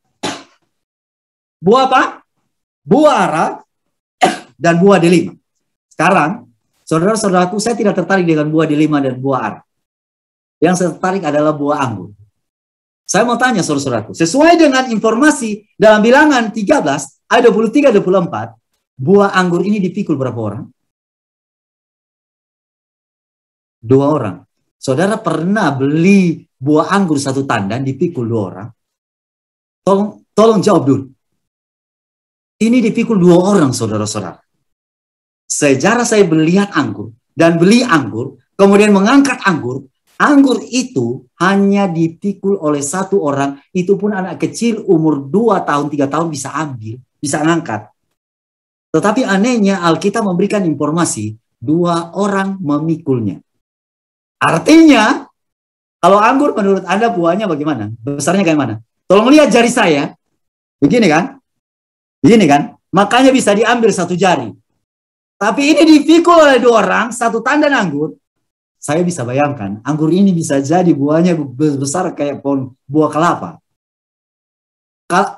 buah apa? Buah ara, dan buah delima. Sekarang, saudara-saudaraku, saya tidak tertarik dengan buah delima dan buah ara. Yang saya tertarik adalah buah anggur. Saya mau tanya saudara-saudaraku, sesuai dengan informasi dalam Bilangan 13, ayat 23-24, buah anggur ini dipikul berapa orang? 2 orang. Saudara pernah beli buah anggur 1 tandan dipikul 2 orang? Tolong jawab dulu. Ini dipikul 2 orang, saudara-saudara. Sejarah saya melihat anggur dan beli anggur, kemudian mengangkat anggur. Anggur itu hanya dipikul oleh 1 orang, itu pun anak kecil umur 2 tahun, 3 tahun bisa ambil, bisa ngangkat. Tetapi anehnya Alkitab memberikan informasi 2 orang memikulnya. Artinya, kalau anggur menurut Anda buahnya bagaimana? Besarnya kayak mana? Tolong lihat jari saya. Begini kan? Begini kan? Makanya bisa diambil 1 jari. Tapi ini dipikul oleh 2 orang, 1 tandan anggur. Saya bisa bayangkan, anggur ini bisa jadi buahnya besar kayak pohon buah kelapa.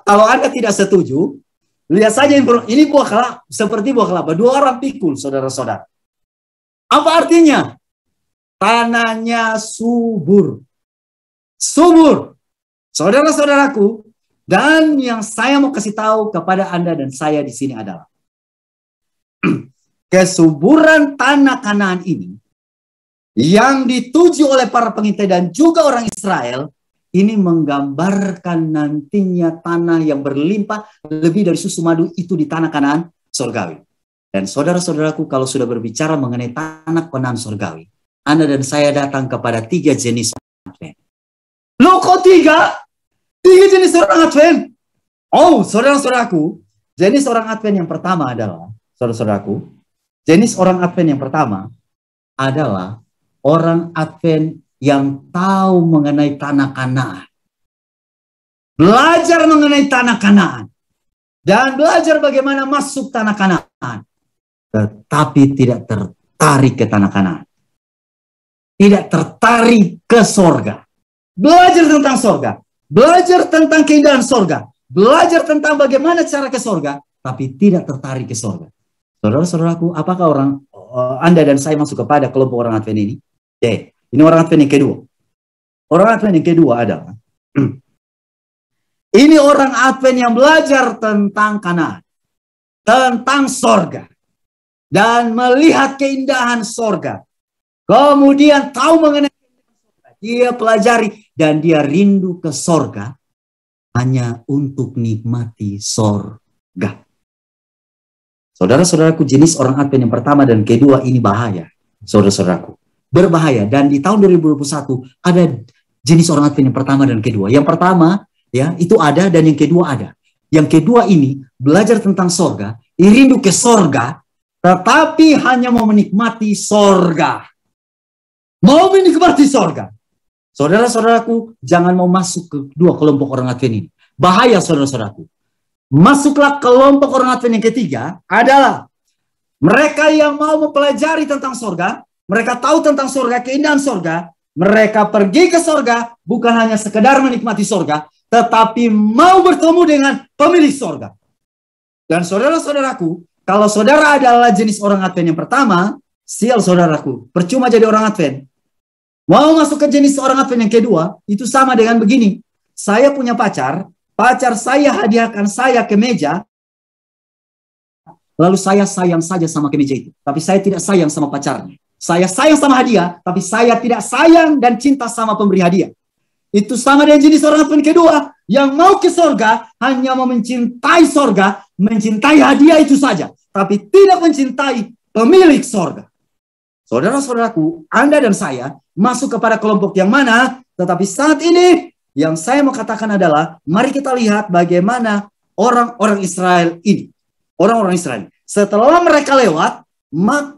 Kalau Anda tidak setuju, lihat saja ini buah kelapa, seperti buah kelapa. 2 orang pikul, saudara-saudara. Apa artinya? Tanahnya subur. Subur. Saudara-saudaraku, dan yang saya mau kasih tahu kepada Anda dan saya di sini adalah kesuburan tanah Kanaan ini yang dituju oleh para pengintai dan juga orang Israel ini menggambarkan nantinya tanah yang berlimpah lebih dari susu madu itu di tanah Kanaan surgawi. Dan saudara-saudaraku, kalau sudah berbicara mengenai tanah Kanaan surgawi, Anda dan saya datang kepada 3 jenis Advent. Loh kok 3? 3 jenis orang Advent. Oh, saudara-saudaraku, jenis orang Advent yang pertama adalah, saudara-saudaraku, jenis orang Advent yang pertama adalah orang Advent yang tahu mengenai tanah Kanaan. Belajar mengenai tanah Kanaan. Dan belajar bagaimana masuk tanah Kanaan. tetapi tidak tertarik ke tanah Kanaan. Tidak tertarik ke sorga. Belajar tentang sorga. Belajar tentang keindahan sorga. Belajar tentang bagaimana cara ke sorga. Tapi tidak tertarik ke sorga. Saudara-saudaraku, apakah Anda dan saya masuk kepada kelompok orang Advent ini? Ini orang Advent yang kedua. Orang Advent yang kedua adalah ini orang Advent yang belajar tentang Kanaan. Tentang sorga. Dan melihat keindahan sorga. Kemudian tahu mengenai sorga. Dia pelajari dan dia rindu ke sorga hanya untuk nikmati sorga. Saudara-saudaraku, jenis orang Advent yang pertama dan kedua ini bahaya. Saudara-saudaraku, berbahaya. Dan di tahun 2021 ada jenis orang Advent yang pertama dan kedua. Yang pertama ya itu ada dan yang kedua ada. Yang kedua ini belajar tentang sorga, rindu ke sorga, tetapi hanya mau menikmati sorga. Mau menikmati sorga. Saudara-saudaraku, jangan mau masuk ke dua kelompok orang Advent ini. Bahaya, saudara-saudaraku. Masuklah kelompok orang Advent yang ketiga adalah mereka yang mau mempelajari tentang sorga. Mereka tahu tentang sorga, keindahan sorga. Mereka pergi ke sorga bukan hanya sekedar menikmati sorga, tetapi mau bertemu dengan pemilik sorga. Dan saudara-saudaraku, kalau saudara adalah jenis orang Advent yang pertama, sial saudaraku, percuma jadi orang Advent. Mau masuk ke jenis orang Advent yang kedua, itu sama dengan begini. Saya punya pacar saya hadiahkan saya kemeja, lalu saya sayang saja sama kemeja itu. Tapi saya tidak sayang sama pacarnya. Saya sayang sama hadiah, tapi saya tidak sayang dan cinta sama pemberi hadiah. Itu sama dengan jenis orang Advent kedua, yang mau ke sorga, hanya mau mencintai sorga, mencintai hadiah itu saja. Tapi tidak mencintai pemilik sorga. Saudara-saudaraku, Anda dan saya masuk kepada kelompok yang mana? Tetapi saat ini yang saya mau katakan adalah mari kita lihat bagaimana orang-orang Israel ini. Orang-orang Israel. Setelah mereka lewat,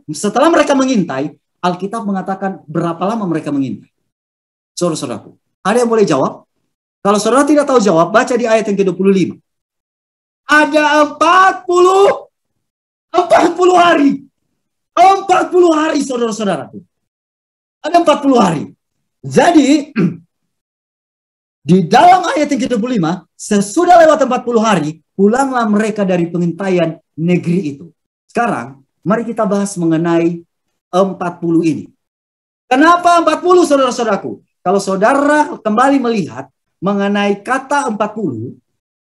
setelah mereka mengintai, Alkitab mengatakan berapa lama mereka mengintai. Saudara-saudaraku, ada yang boleh jawab? Kalau saudara tidak tahu jawab, baca di ayat yang ke-25. Ada 40 hari. 40 hari, saudara-saudaraku. Ada 40 hari. Jadi, di dalam ayat yang ke-25, sesudah lewat 40 hari, pulanglah mereka dari pengintaian negeri itu. Sekarang, mari kita bahas mengenai 40 ini. Kenapa 40, saudara-saudaraku? Kalau saudara kembali melihat mengenai kata 40,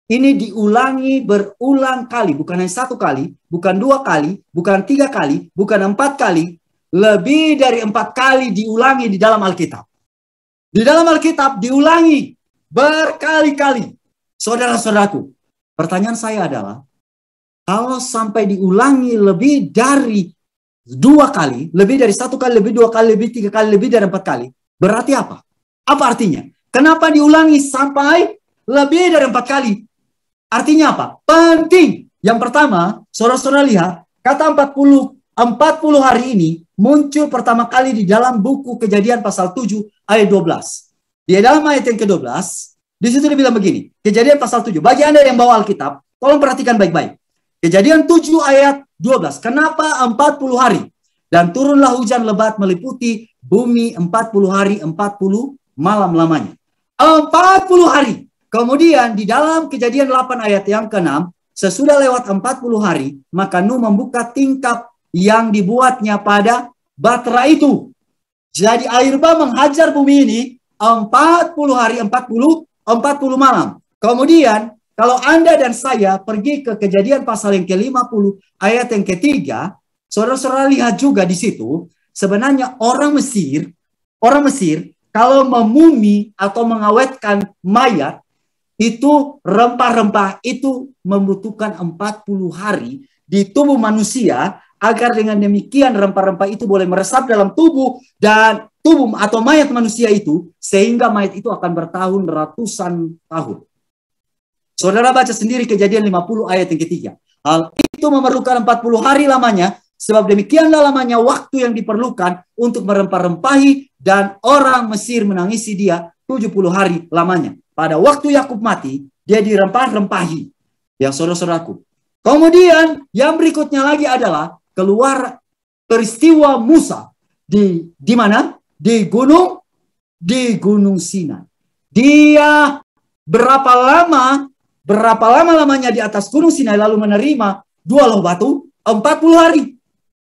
ini diulangi berulang kali, bukan hanya satu kali, bukan dua kali, bukan tiga kali, bukan 4 kali, lebih dari 4 kali diulangi di dalam Alkitab. Di dalam Alkitab diulangi berkali-kali. Saudara-saudaraku, pertanyaan saya adalah, kalau sampai diulangi lebih dari 2 kali, lebih dari 1 kali, lebih 2 kali, lebih 3 kali, lebih dari 4 kali, berarti apa? Apa artinya? Kenapa diulangi sampai lebih dari 4 kali? Artinya apa? Penting. Yang pertama, saudara-saudara lihat, kata 40 hari ini muncul pertama kali di dalam buku Kejadian pasal 7 ayat 12. Di dalam ayat yang ke-12, di situ dia bilang begini, Kejadian pasal 7. Bagi Anda yang bawa Alkitab, tolong perhatikan baik-baik. Kejadian 7 ayat 12. Kenapa 40 hari? Dan turunlah hujan lebat meliputi bumi 40 hari, 40 malam lamanya. 40 hari. Kemudian di dalam Kejadian 8 ayat yang ke-6, sesudah lewat 40 hari, maka Nuh membuka tingkap yang dibuatnya pada batra itu. Jadi air bah menghajar bumi ini 40 hari, 40 malam. Kemudian kalau Anda dan saya pergi ke Kejadian pasal yang ke-50 ayat yang ketiga, saudara-saudara lihat juga di situ, sebenarnya orang Mesir kalau memumi atau mengawetkan mayat, itu rempah-rempah itu membutuhkan 40 hari di tubuh manusia agar dengan demikian rempah-rempah itu boleh meresap dalam tubuh dan tubuh atau mayat manusia itu sehingga mayat itu akan bertahun ratusan tahun. Saudara baca sendiri Kejadian 50 ayat yang ketiga. Hal itu memerlukan 40 hari lamanya, sebab demikianlah lamanya waktu yang diperlukan untuk merempah-rempahi dan orang Mesir menangisi dia 70 hari lamanya. Pada waktu Yakub mati, dia dirempah-rempahi. Yang saudara-saudaraku. Kemudian yang berikutnya lagi adalah keluar peristiwa Musa di mana? Di Gunung Sinai. Dia berapa lama lamanya di atas Gunung Sinai lalu menerima 2 loh batu? 40 hari.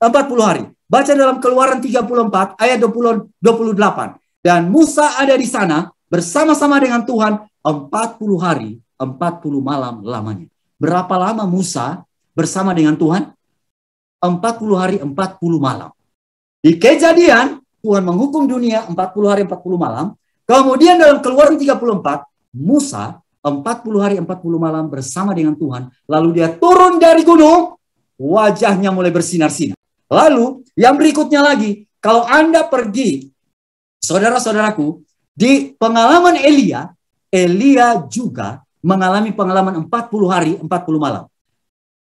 40 hari. Baca dalam Keluaran 34 ayat 28. Dan Musa ada di sana bersama-sama dengan Tuhan 40 hari, 40 malam lamanya. Berapa lama Musa bersama dengan Tuhan? 40 hari, 40 malam. Di Kejadian, Tuhan menghukum dunia 40 hari, 40 malam. Kemudian dalam Keluaran 34, Musa 40 hari, 40 malam bersama dengan Tuhan. Lalu dia turun dari gunung, wajahnya mulai bersinar-sinar. Lalu yang berikutnya lagi, kalau Anda pergi, saudara-saudaraku, di pengalaman Elia juga mengalami pengalaman 40 hari, 40 malam.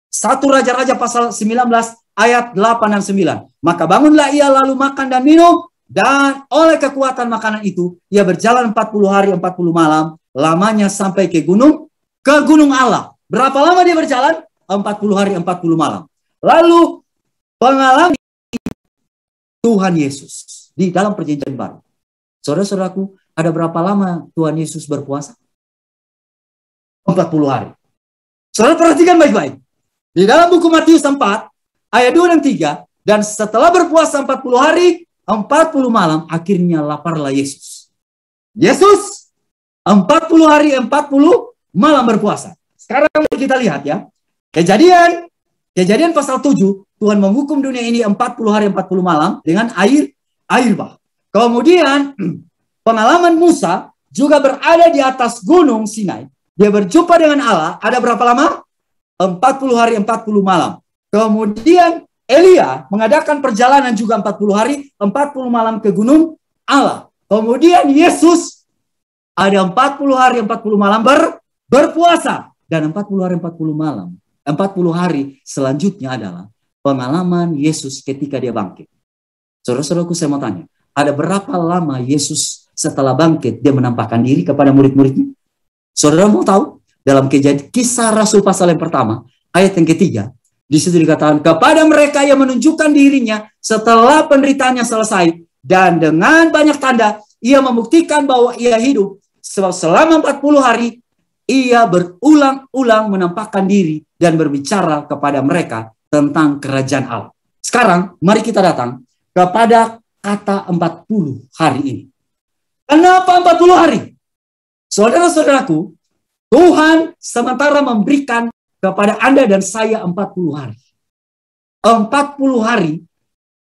1 Raja-Raja pasal 19 ayat 8 dan 9. Maka bangunlah ia lalu makan dan minum, dan oleh kekuatan makanan itu, ia berjalan 40 hari, 40 malam, lamanya sampai ke gunung Allah. Berapa lama dia berjalan? 40 hari, 40 malam. Lalu pengalaman Tuhan Yesus di dalam perjanjian baru. Saudara-saudaraku, ada berapa lama Tuhan Yesus berpuasa? 40 hari. Saudara perhatikan baik-baik. Di dalam buku Matius 4, ayat 2 dan 3, dan setelah berpuasa 40 hari, 40 malam, akhirnya laparlah Yesus. Yesus 40 hari, 40 malam berpuasa. Sekarang kita lihat ya. Kejadian pasal 7, Tuhan menghukum dunia ini 40 hari 40 malam dengan air bah. Kemudian pengalaman Musa juga berada di atas gunung Sinai. Dia berjumpa dengan Allah, ada berapa lama? 40 hari 40 malam. Kemudian Elia mengadakan perjalanan juga 40 hari 40 malam ke gunung Allah. Kemudian Yesus ada 40 hari 40 malam berpuasa. Dan 40 hari 40 malam, 40 hari selanjutnya adalah pengalaman Yesus ketika dia bangkit. Saudara-saudaraku, saya mau tanya, ada berapa lama Yesus setelah bangkit dia menampakkan diri kepada murid-muridnya? Saudara mau tahu? Dalam Kisah Rasul pasal yang pertama, ayat yang ketiga, di situ dikatakan kepada mereka yang menunjukkan dirinya setelah penderitaannya selesai, dan dengan banyak tanda ia membuktikan bahwa ia hidup. Sebab selama 40 hari ia berulang-ulang menampakkan diri dan berbicara kepada mereka tentang kerajaan Allah. Sekarang mari kita datang kepada kata 40 hari ini. Kenapa 40 hari? Saudara-saudaraku, Tuhan sementara memberikan kepada Anda dan saya 40 hari. 40 hari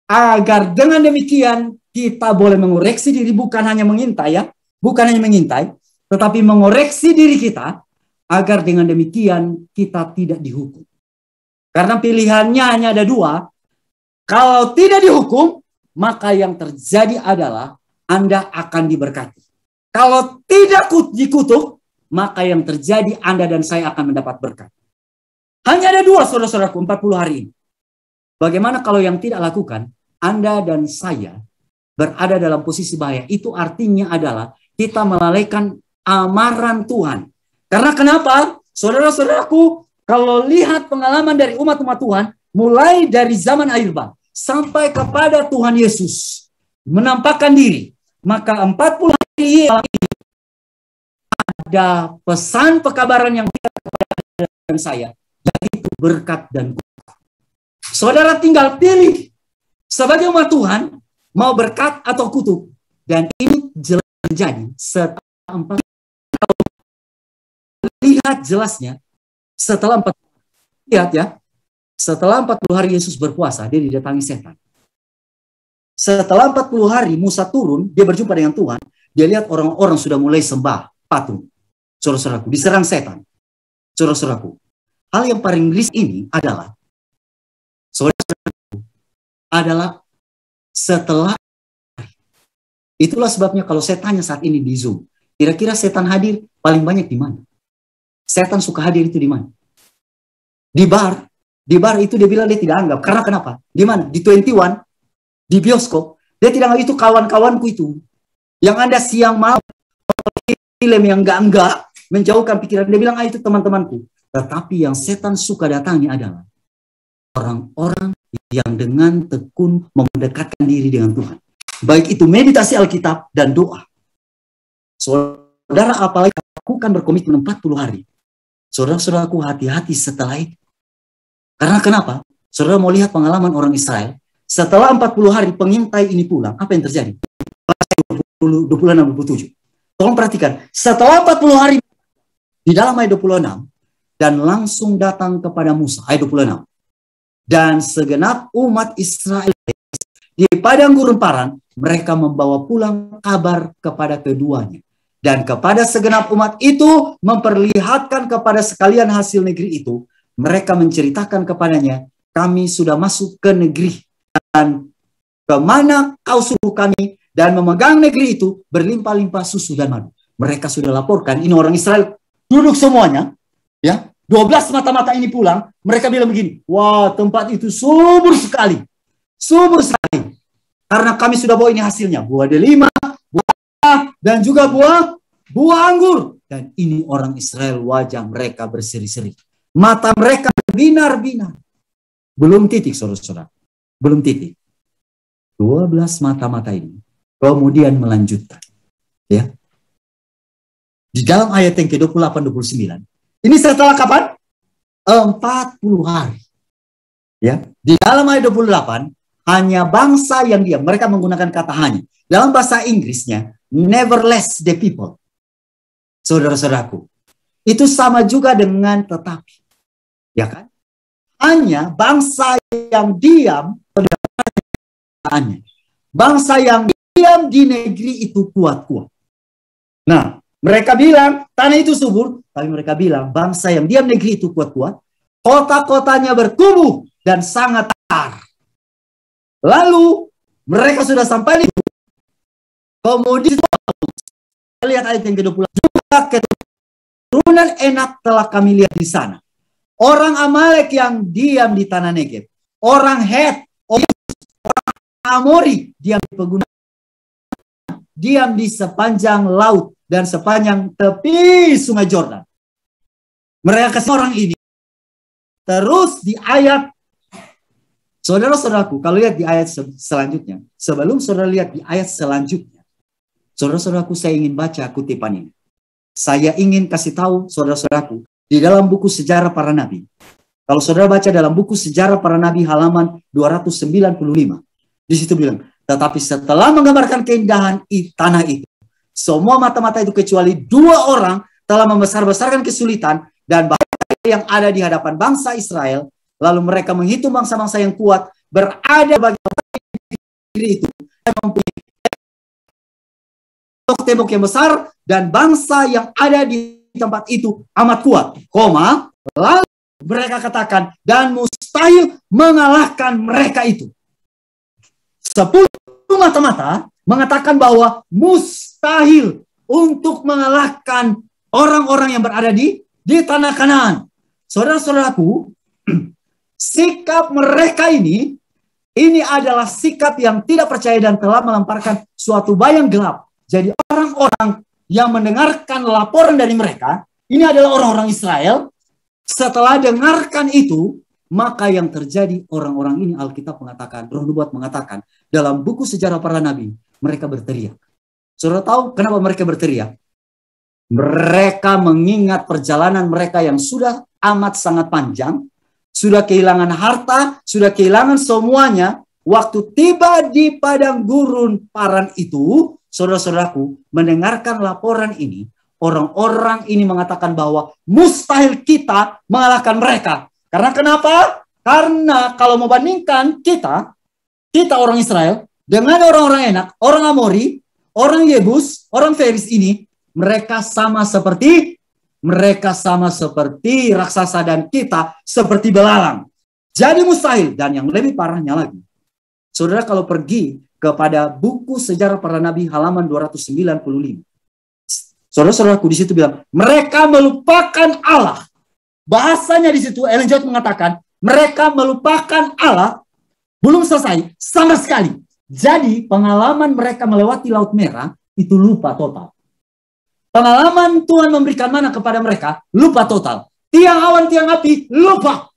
agar dengan demikian kita boleh mengoreksi diri, bukan hanya mengintai ya. Bukan hanya mengintai, tetapi mengoreksi diri kita agar dengan demikian kita tidak dihukum. Karena pilihannya hanya ada 2. Kalau tidak dihukum, maka yang terjadi adalah Anda akan diberkati. Kalau tidak dikutuk, maka yang terjadi Anda dan saya akan mendapat berkat. Hanya ada 2, saudara-saudaraku, 40 hari ini. Bagaimana kalau yang tidak lakukan, Anda dan saya berada dalam posisi bahaya. Itu artinya adalah kita melalaikan amaran Tuhan. Karena kenapa? Saudara-saudaraku, kalau lihat pengalaman dari umat-umat Tuhan, mulai dari zaman air bah sampai kepada Tuhan Yesus menampakkan diri, maka 40 hari ada pesan pekabaran yang kepada dan saya, yaitu berkat dan kutuk. Saudara tinggal pilih sebagai umat Tuhan mau berkat atau kutuk, dan ini jelas terjadi setelah 40. Lihat jelasnya setelah 40. Lihat ya, setelah 40 hari Yesus berpuasa, dia didatangi setan. Setelah 40 hari Musa turun, dia berjumpa dengan Tuhan, dia lihat orang-orang sudah mulai sembah patung. Saudara-saudaraku, diserang setan. Saudara-saudaraku, hal yang paling risiko ini adalah, saudara-saudaraku, adalah setelah. Itulah sebabnya kalau saya tanya saat ini di Zoom, kira-kira setan hadir paling banyak di mana? Setan suka hadir itu di mana? Di bar. Di bar itu dia bilang dia tidak anggap. Karena kenapa? Di mana? Di 21, di bioskop. Dia tidak anggap itu kawan-kawanku itu. Yang Anda siang malam film yang enggak menjauhkan pikiran. Dia bilang itu teman-temanku. Tetapi yang setan suka datangi adalah orang-orang yang dengan tekun mendekatkan diri dengan Tuhan. Baik itu meditasi Alkitab dan doa. Saudara, apalagi lakukan berkomitmen 40 hari. Saudara-saudaraku, hati-hati setelah itu. Karena kenapa? Saudara mau lihat pengalaman orang Israel. Setelah 40 hari pengintai ini pulang, apa yang terjadi? 26-27. Tolong perhatikan. Setelah 40 hari, di dalam ayat 26, dan langsung datang kepada Musa, ayat 26. Dan segenap umat Israel di padang gurun Paran, mereka membawa pulang kabar kepada keduanya. Dan kepada segenap umat itu memperlihatkan kepada sekalian hasil negeri itu. Mereka menceritakan kepadanya, kami sudah masuk ke negeri. Dan kemana kau suruh kami, dan memegang negeri itu berlimpah-limpah susu dan madu. Mereka sudah laporkan, ini orang Israel duduk semuanya, ya, 12 mata-mata ini pulang, mereka bilang begini, wah tempat itu subur sekali, karena kami sudah bawa ini hasilnya, buah delima, buah dan juga buah anggur, dan ini orang Israel wajah mereka berseri-seri, mata mereka berbinar-binar. Belum titik, saudara-saudara, belum titik. 12 mata-mata ini kemudian melanjutkan, ya, di dalam ayat yang ke-28-29. Ini setelah kapan? 40 hari. Ya, di dalam ayat 28 hanya bangsa yang diam. Mereka menggunakan kata hanya. Dalam bahasa Inggrisnya, nevertheless the people. Saudara-saudaraku, itu sama juga dengan tetapi. Ya kan? Hanya bangsa yang diam, bangsa yang diam di negeri itu kuat-kuat. Nah, mereka bilang tanah itu subur, tapi mereka bilang bangsa yang diam negeri itu kuat-kuat, kota-kotanya berkubu dan sangat besar. Lalu mereka sudah sampai di kemudian lihat ayat yang ke-20. Juga keturunan Enak telah kami lihat di sana. Orang Amalek yang diam di tanah Negeb, orang Het, orang Amori diam di pegunungan, diam di sepanjang laut dan sepanjang tepi sungai Jordan. Mereka orang ini. Terus di ayat, saudara-saudaraku, kalau lihat di ayat selanjutnya, sebelum saudara lihat di ayat selanjutnya, saudara-saudaraku, saya ingin baca kutipan ini. Saya ingin kasih tahu saudara-saudaraku, di dalam buku Sejarah Para Nabi. Kalau saudara baca dalam buku Sejarah Para Nabi halaman 295, di situ bilang, tetapi setelah menggambarkan keindahan tanah itu, semua mata-mata itu kecuali 2 orang telah membesar-besarkan kesulitan dan bahaya yang ada di hadapan bangsa Israel. Lalu mereka menghitung bangsa-bangsa yang kuat berada bagi negeri itu dan mempunyai tembok yang besar dan bangsa yang ada di tempat itu amat kuat. Lalu mereka katakan dan mustahil mengalahkan mereka itu. 10 mata-mata mengatakan bahwa mustahil untuk mengalahkan orang-orang yang berada di tanah Kanaan. Saudara-saudaraku, sikap mereka ini adalah sikap yang tidak percaya dan telah melemparkan suatu bayang gelap. Jadi orang-orang yang mendengarkan laporan dari mereka, ini adalah orang-orang Israel, setelah dengarkan itu, maka yang terjadi orang-orang ini Alkitab mengatakan, Roh Nubuat mengatakan, dalam buku Sejarah Para Nabi, mereka berteriak. Saudara tahu kenapa mereka berteriak? Mereka mengingat perjalanan mereka yang sudah amat sangat panjang, sudah kehilangan harta, sudah kehilangan semuanya. Waktu tiba di padang gurun Paran itu, saudara-saudaraku, mendengarkan laporan ini, orang-orang ini mengatakan bahwa mustahil kita mengalahkan mereka. Karena kenapa? Karena kalau membandingkan kita orang Israel, dengan orang-orang Enak, orang Amori, orang Yebus, orang Feris ini, mereka sama seperti raksasa dan kita seperti belalang. Jadi mustahil. Dan yang lebih parahnya lagi, saudara kalau pergi kepada buku Sejarah Para Nabi halaman 295, saudara-saudaraku di situ bilang mereka melupakan Allah. Bahasanya di situ Ellen White mengatakan mereka melupakan Allah. Belum selesai sama sekali. Jadi pengalaman mereka melewati Laut Merah itu lupa total. Pengalaman Tuhan memberikan mana kepada mereka lupa total. Tiang awan, tiang api lupa.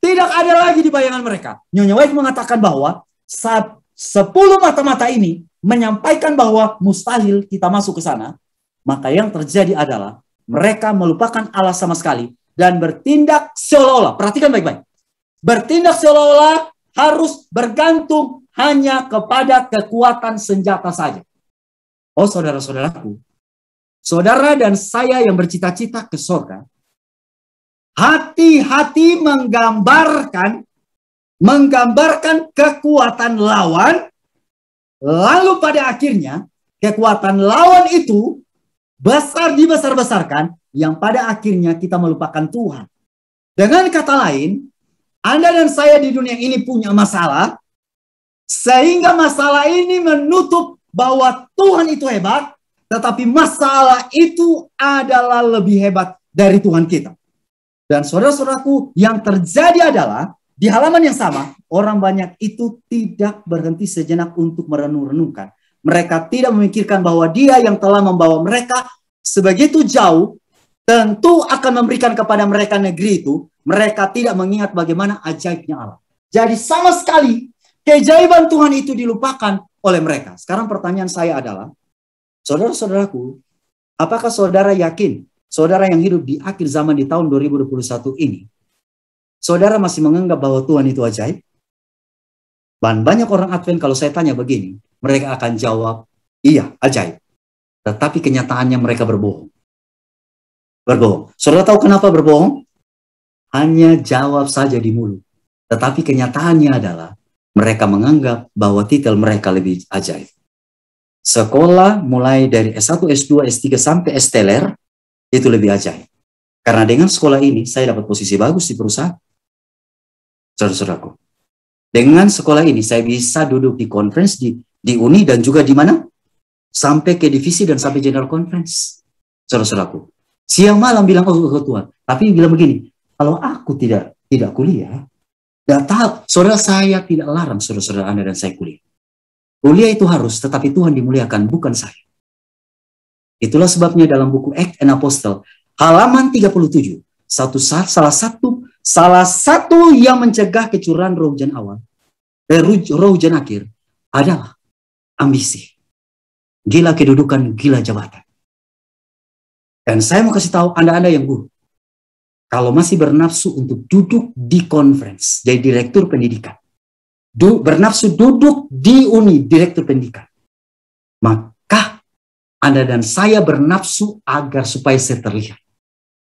Tidak ada lagi di bayangan mereka. Nyonya White mengatakan bahwa saat 10 mata-mata ini menyampaikan bahwa mustahil kita masuk ke sana, maka yang terjadi adalah mereka melupakan Allah sama sekali dan bertindak seolah-olah, perhatikan baik-baik, bertindak seolah-olah harus bergantung hanya kepada kekuatan senjata saja. Oh saudara-saudaraku, saudara dan saya yang bercita-cita ke surga, hati-hati menggambarkan kekuatan lawan, lalu pada akhirnya kekuatan lawan itu dibesar-besarkan, yang pada akhirnya kita melupakan Tuhan. Dengan kata lain, Anda dan saya di dunia ini punya masalah, sehingga masalah ini menutup bahwa Tuhan itu hebat, tetapi masalah itu adalah lebih hebat dari Tuhan kita. Dan saudara-saudaraku, yang terjadi adalah di halaman yang sama, orang banyak itu tidak berhenti sejenak untuk merenung-renungkan. Mereka tidak memikirkan bahwa Dia yang telah membawa mereka sebegitu jauh, tentu akan memberikan kepada mereka negeri itu. Mereka tidak mengingat bagaimana ajaibnya Allah. Jadi sama sekali keajaiban Tuhan itu dilupakan oleh mereka. Sekarang pertanyaan saya adalah, saudara-saudaraku, apakah saudara yakin, saudara yang hidup di akhir zaman di tahun 2021 ini, saudara masih menganggap bahwa Tuhan itu ajaib? Dan banyak orang Advent kalau saya tanya begini, mereka akan jawab, iya, ajaib. Tetapi kenyataannya mereka berbohong. Saudara tahu kenapa berbohong? Hanya jawab saja di mulut. Tetapi kenyataannya adalah mereka menganggap bahwa titel mereka lebih ajaib. Sekolah mulai dari S1, S2, S3 sampai S-teler itu lebih ajaib. Karena dengan sekolah ini saya dapat posisi bagus di perusahaan. Saudara-saudaraku, dengan sekolah ini saya bisa duduk di conference di uni dan juga di mana? Sampai ke divisi dan sampai general conference. Saudara-saudaraku, siang malam bilang, oh Tuhan, tapi bilang begini, kalau aku tidak kuliah, tidak tahu, saudara saya tidak larang saudara-saudara Anda dan saya kuliah. Kuliah itu harus, tetapi Tuhan dimuliakan, bukan saya. Itulah sebabnya dalam buku Acts and Apostle, halaman 37, salah satu yang mencegah kecurahan roh hujan awal, roh hujan akhir adalah ambisi. Gila kedudukan, gila jabatan. Dan saya mau kasih tahu Anda-Anda yang guru, kalau masih bernafsu untuk duduk di conference, jadi direktur pendidikan, bernafsu duduk di uni, direktur pendidikan, maka Anda dan saya bernafsu agar supaya saya terlihat.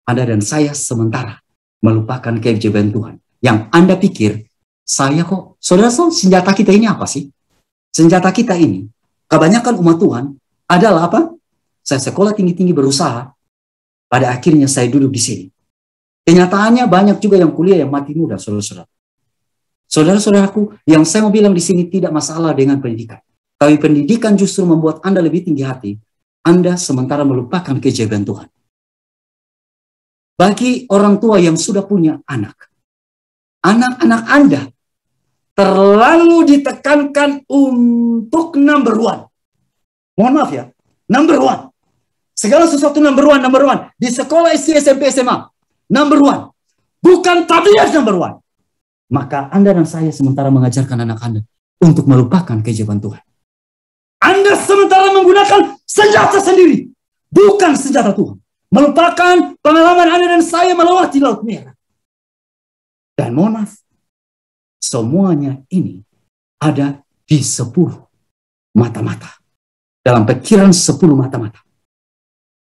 Anda dan saya sementara melupakan keajaiban Tuhan. Yang Anda pikir, saya kok, saudara, senjata kita ini apa sih? Senjata kita ini, kebanyakan umat Tuhan adalah apa? Saya sekolah tinggi-tinggi berusaha, pada akhirnya saya duduk di sini. Kenyataannya banyak juga yang kuliah yang mati muda, saudara-saudara. Saudara-saudaraku, yang saya mau bilang di sini tidak masalah dengan pendidikan. Tapi pendidikan justru membuat Anda lebih tinggi hati. Anda sementara melupakan keajaiban Tuhan. Bagi orang tua yang sudah punya anak, anak-anak Anda terlalu ditekankan untuk number one. Mohon maaf ya, number one. Segala sesuatu number one. Di sekolah SD, SMP, SMA, number one. Bukan tabiat number one. Maka Anda dan saya sementara mengajarkan anak Anda untuk melupakan keajaiban Tuhan. Anda sementara menggunakan senjata sendiri, bukan senjata Tuhan. Melupakan pengalaman Anda dan saya melewati Laut Merah. Dan mohon maaf, semuanya ini ada di 10 mata-mata. Dalam pikiran 10 mata-mata.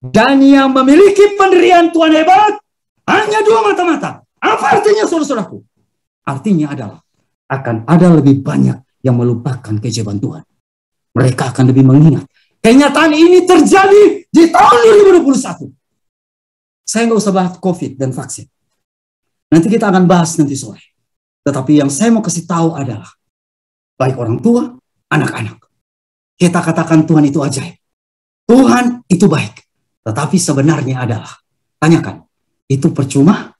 Dan yang memiliki pendirian Tuhan hebat, hanya 2 mata-mata. Apa artinya, saudara-saudaraku? Artinya adalah, akan ada lebih banyak yang melupakan keajaiban Tuhan. Mereka akan lebih mengingat. Kenyataan ini terjadi di tahun 2021. Saya nggak usah bahas COVID dan vaksin. Nanti kita akan bahas nanti sore. Tetapi yang saya mau kasih tahu adalah, baik orang tua, anak-anak. Kita katakan Tuhan itu ajaib. Tuhan itu baik. Tetapi sebenarnya adalah, tanyakan, itu percuma?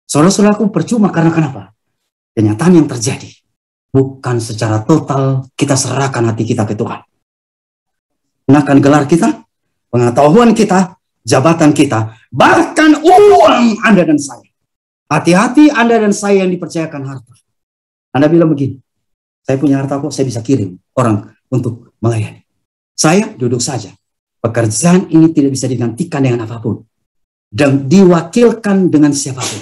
Saudara-saudaraku, percuma karena kenapa? Kenyataan yang terjadi. Bukan secara total kita serahkan hati kita ke Tuhan. Gunakan gelar kita, pengetahuan kita, jabatan kita, bahkan uang Anda dan saya. Hati-hati Anda dan saya yang dipercayakan harta. Anda bilang begini, saya punya harta kok, saya bisa kirim orang untuk melayani. Saya duduk saja. Pekerjaan ini tidak bisa digantikan dengan apapun. Dan diwakilkan dengan siapapun.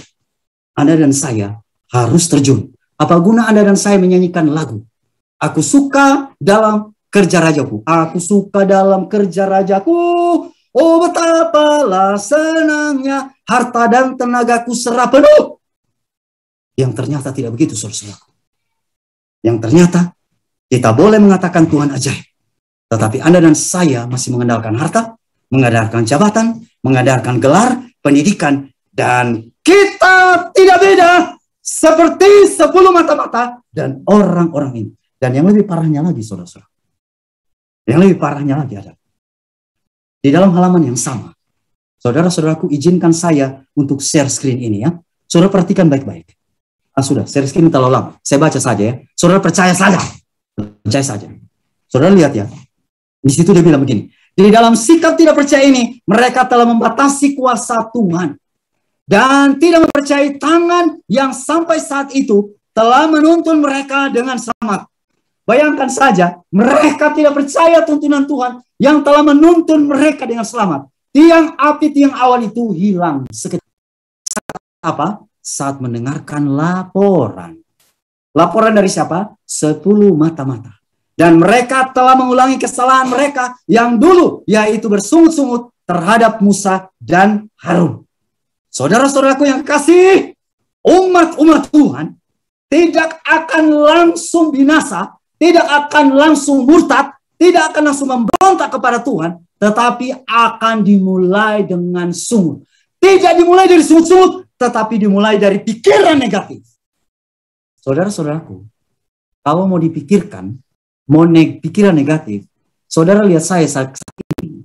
Anda dan saya harus terjun. Apa guna Anda dan saya menyanyikan lagu? Aku suka dalam kerja rajaku. Aku suka dalam kerja rajaku. Oh betapalah senangnya harta dan tenagaku serah penuh. Yang ternyata tidak begitu, saudara-saudaraku. Yang ternyata kita boleh mengatakan Tuhan ajaib. Tetapi Anda dan saya masih mengandalkan harta, mengandalkan jabatan, mengandalkan gelar, pendidikan. Dan kita tidak beda seperti 10 mata-mata dan orang-orang ini. Dan yang lebih parahnya lagi, saudara-saudara. Yang lebih parahnya lagi adalah di dalam halaman yang sama. Saudara-saudaraku, izinkan saya untuk share screen ini ya. Saudara perhatikan baik-baik. Sudah, share screen terlalu lama. Saya baca saja ya. Saudara percaya saja. Percaya saja. Saudara lihat ya. Di situ dia bilang begini. Di dalam sikap tidak percaya ini, mereka telah membatasi kuasa Tuhan. Dan tidak mempercayai tangan yang sampai saat itu telah menuntun mereka dengan selamat. Bayangkan saja, mereka tidak percaya tuntunan Tuhan yang telah menuntun mereka dengan selamat. Tiang api, tiang awan itu hilang seketika. Apa? Saat mendengarkan laporan. Laporan dari siapa? 10 mata-mata. Dan mereka telah mengulangi kesalahan mereka yang dulu, yaitu bersungut-sungut terhadap Musa dan Harun. Saudara-saudaraku yang kasih, umat-umat Tuhan tidak akan langsung binasa, tidak akan langsung murtad, tidak akan langsung memberontak kepada Tuhan, tetapi akan dimulai dengan sungut. Tidak dimulai dari sungut-sungut, tetapi dimulai dari pikiran negatif. Saudara-saudaraku, kalau mau dipikirkan, pikiran negatif, saudara lihat saya saat ini,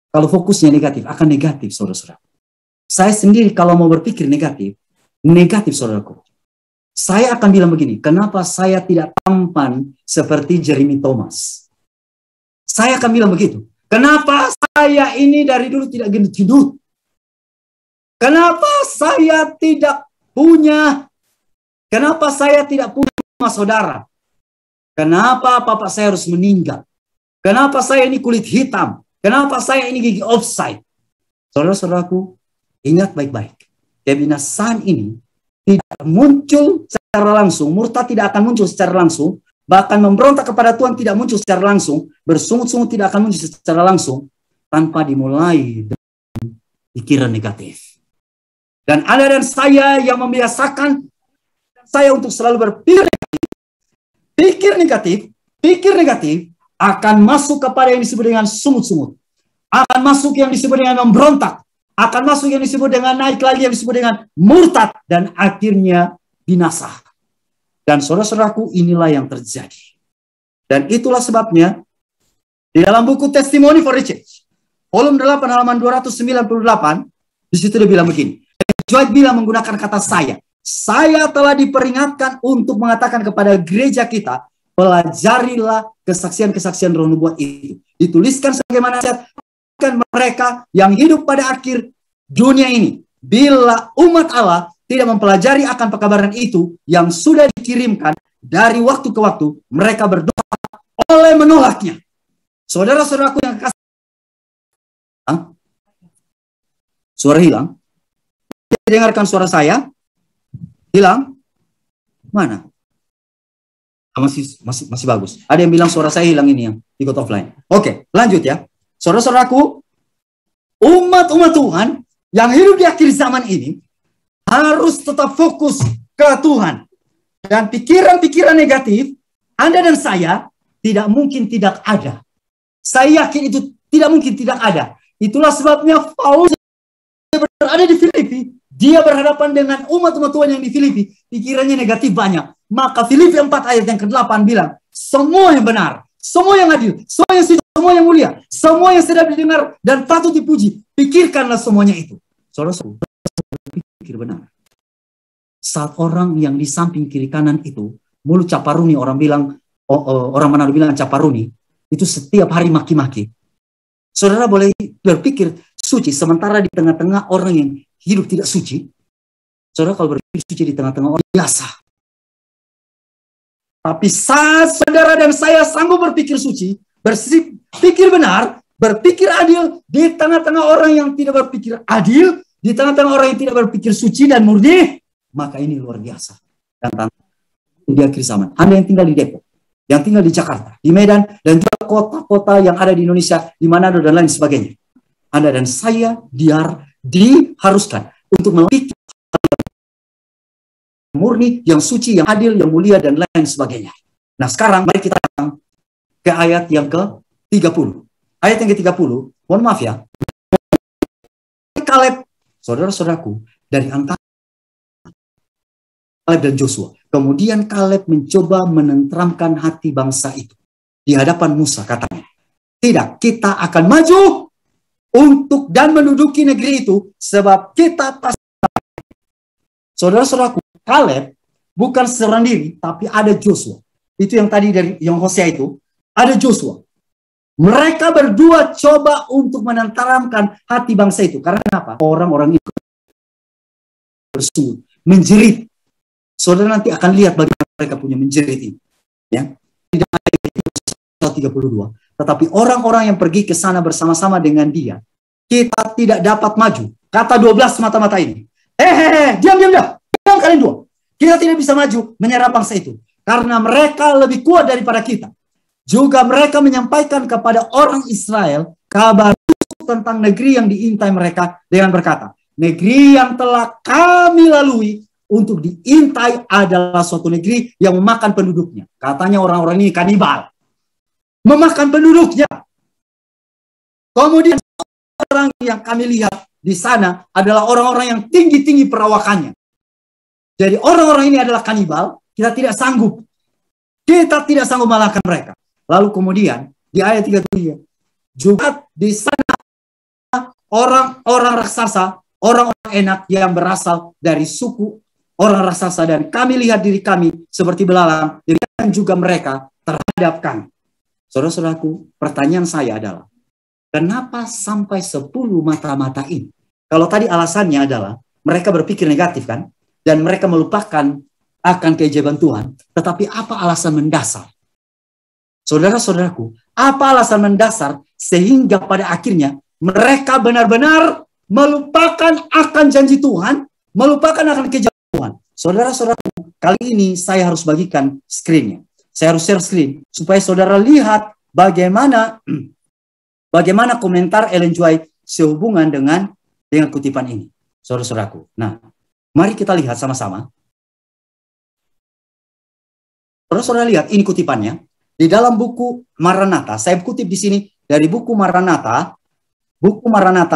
kalau fokusnya negatif, akan negatif, saudara-saudara. Saya sendiri kalau mau berpikir negatif, saudaraku. Saya akan bilang begini, kenapa saya tidak tampan seperti Jeremy Thomas? Saya akan bilang begitu. Kenapa saya ini dari dulu tidak gendut-gendut? Kenapa saya tidak punya? Kenapa saya tidak punya saudara? Kenapa papa saya harus meninggal? Kenapa saya ini kulit hitam? Kenapa saya ini gigi offside? Saudara-saudaraku, ingat baik-baik. Kebinasaan ini tidak muncul secara langsung. Murtad tidak akan muncul secara langsung. Bahkan memberontak kepada Tuhan tidak muncul secara langsung. Bersungut-sungut tidak akan muncul secara langsung. Tanpa dimulai dengan pikiran negatif. Dan Anda dan saya yang membiasakan saya untuk selalu berpikir negatif. Pikir negatif akan masuk kepada yang disebut dengan sungut-sungut. Akan masuk yang disebut dengan memberontak. Akan masuk yang disebut dengan naik lagi, yang disebut dengan murtad. Dan akhirnya binasa. Dan saudara-saudaraku, inilah yang terjadi. Dan itulah sebabnya, di dalam buku Testimony for the Church, volume 8 halaman 298, di situ dia bilang begini. Joy bilang menggunakan kata saya telah diperingatkan untuk mengatakan kepada gereja kita, pelajarilah kesaksian-kesaksian roh nubuat itu. Dituliskan sebagaimana nasihat mereka yang hidup pada akhir dunia ini. Bila umat Allah tidak mempelajari akan pekabaran itu yang sudah dikirimkan dari waktu ke waktu, mereka berdosa oleh menolaknya. Saudara-saudaraku yang kasih, suara hilang. Dengarkan suara saya. Hilang? Mana? Masih bagus. Ada yang bilang suara saya hilang ini yang ikut offline. Oke, lanjut ya. Saudara-saudaraku, umat-umat Tuhan yang hidup di akhir zaman ini harus tetap fokus ke Tuhan. Dan pikiran-pikiran negatif, Anda dan saya tidak mungkin tidak ada. Saya yakin itu tidak mungkin tidak ada. Itulah sebabnya Paulus berada di Filipi. Dia berhadapan dengan umat-umat Tuhan yang di Filipi. Pikirannya negatif banyak. Maka Filipi 4 ayat yang ke-8 bilang, semua yang benar, semua yang adil, semua yang suci, semua yang mulia, semua yang sedap didengar dan patut dipuji, pikirkanlah semuanya itu. Saudara-saudara, pikir benar. Saat orang yang di samping kiri kanan itu, mulut caparuni, orang bilang, orang Manado bilang caparuni, itu setiap hari maki-maki. Saudara boleh berpikir suci, sementara di tengah-tengah orang yang hidup tidak suci. Saudara kalau berpikir suci di tengah-tengah orang biasa. Tapi saat saudara dan saya sanggup berpikir suci, berpikir benar, berpikir adil di tengah-tengah orang yang tidak berpikir adil, di tengah-tengah orang yang tidak berpikir suci dan murni, maka ini luar biasa. Dan di akhir zaman, Anda yang tinggal di Depok, yang tinggal di Jakarta, di Medan, dan juga kota-kota yang ada di Indonesia, di Manado dan lain sebagainya. Anda dan saya diharuskan untuk memiliki murni, yang suci, yang adil, yang mulia, dan lain sebagainya. Nah sekarang mari kita datang ke ayat yang ke-30. Ayat yang ke-30, mohon maaf ya. Kaleb, saudara-saudaraku, dari antara Kaleb dan Joshua. Kemudian Kaleb mencoba menenteramkan hati bangsa itu. Di hadapan Musa katanya, tidak, kita akan maju untuk dan menduduki negeri itu, sebab kita pasti. Saudara-saudaraku, Kaleb bukan seorang diri, tapi ada Joshua. Itu yang tadi dari yang Hosea itu, ada Joshua. Mereka berdua coba untuk menenteramkan hati bangsa itu. Karena apa? Orang-orang itu bersungut, menjerit. Saudara nanti akan lihat bagaimana mereka punya menjerit ini. Ya. Tidak ayat 32. Tetapi orang-orang yang pergi ke sana bersama-sama dengan dia, kita tidak dapat maju. Kata 12 mata-mata ini. Diam kalian dua. Kita tidak bisa maju menyerang bangsa itu. Karena mereka lebih kuat daripada kita. Juga mereka menyampaikan kepada orang Israel kabar tentang negeri yang diintai mereka dengan berkata, negeri yang telah kami lalui untuk diintai adalah suatu negeri yang memakan penduduknya. Katanya orang-orang ini kanibal. Memakan penduduknya. Kemudian orang yang kami lihat di sana adalah orang-orang yang tinggi-tinggi perawakannya. Jadi orang-orang ini adalah kanibal, kita tidak sanggup. Kita tidak sanggup mengalahkan mereka. Lalu kemudian di ayat 37 juga di sana orang-orang raksasa, orang-orang enak yang berasal dari suku orang raksasa, dan kami lihat diri kami seperti belalang, dan juga mereka terhadap kami. Saudara-saudaraku, pertanyaan saya adalah, kenapa sampai 10 mata-mata ini? Kalau tadi alasannya adalah mereka berpikir negatif kan, dan mereka melupakan akan keajaiban Tuhan. Tetapi apa alasan mendasar? Saudara-saudaraku, apa alasan mendasar sehingga pada akhirnya mereka benar-benar melupakan akan janji Tuhan, melupakan akan keajaiban Tuhan? Saudara-saudaraku, kali ini saya harus bagikan screen-nya. Saya harus share screen supaya saudara lihat bagaimana komentar Ellen White sehubungan dengan kutipan ini. Saudara-saudaraku. Nah, mari kita lihat sama-sama. Saudara-saudara lihat, ini kutipannya. Di dalam buku Maranatha, saya kutip di sini dari buku Maranatha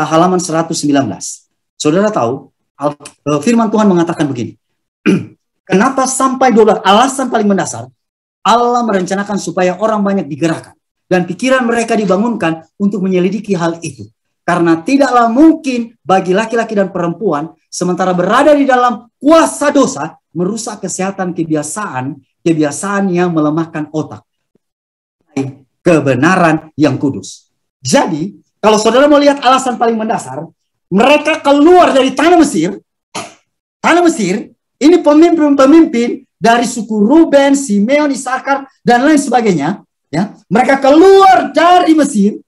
halaman 119. Saudara tahu, firman Tuhan mengatakan begini. Kenapa sampai 12? Alasan paling mendasar, Allah merencanakan supaya orang banyak digerakkan. Dan pikiran mereka dibangunkan untuk menyelidiki hal itu. Karena tidaklah mungkin bagi laki-laki dan perempuan sementara berada di dalam kuasa dosa merusak kesehatan kebiasaan yang melemahkan otak. Kebenaran yang kudus. Jadi, kalau saudara mau lihat alasan paling mendasar, mereka keluar dari tanah Mesir. Tanah Mesir, ini pemimpin-pemimpin dari suku Ruben, Simeon, Isakar, dan lain sebagainya. Ya, mereka keluar dari Mesir,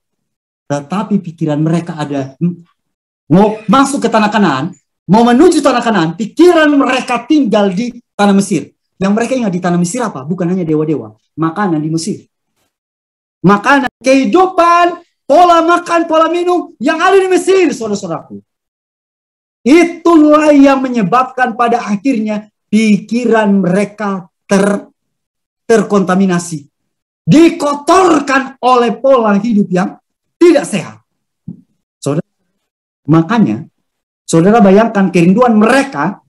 tetapi pikiran mereka ada mau masuk ke tanah Kanaan, mau menuju tanah Kanaan, pikiran mereka tinggal di tanah Mesir. Yang mereka ingat di tanah Mesir apa? Bukan hanya dewa-dewa, makanan di Mesir. Makanan, kehidupan, pola makan, pola minum yang ada di Mesir, saudara-saudaraku. Itulah yang menyebabkan pada akhirnya pikiran mereka terkontaminasi. Dikotorkan oleh pola hidup yang tidak sehat. Saudara, makanya, saudara bayangkan kerinduan mereka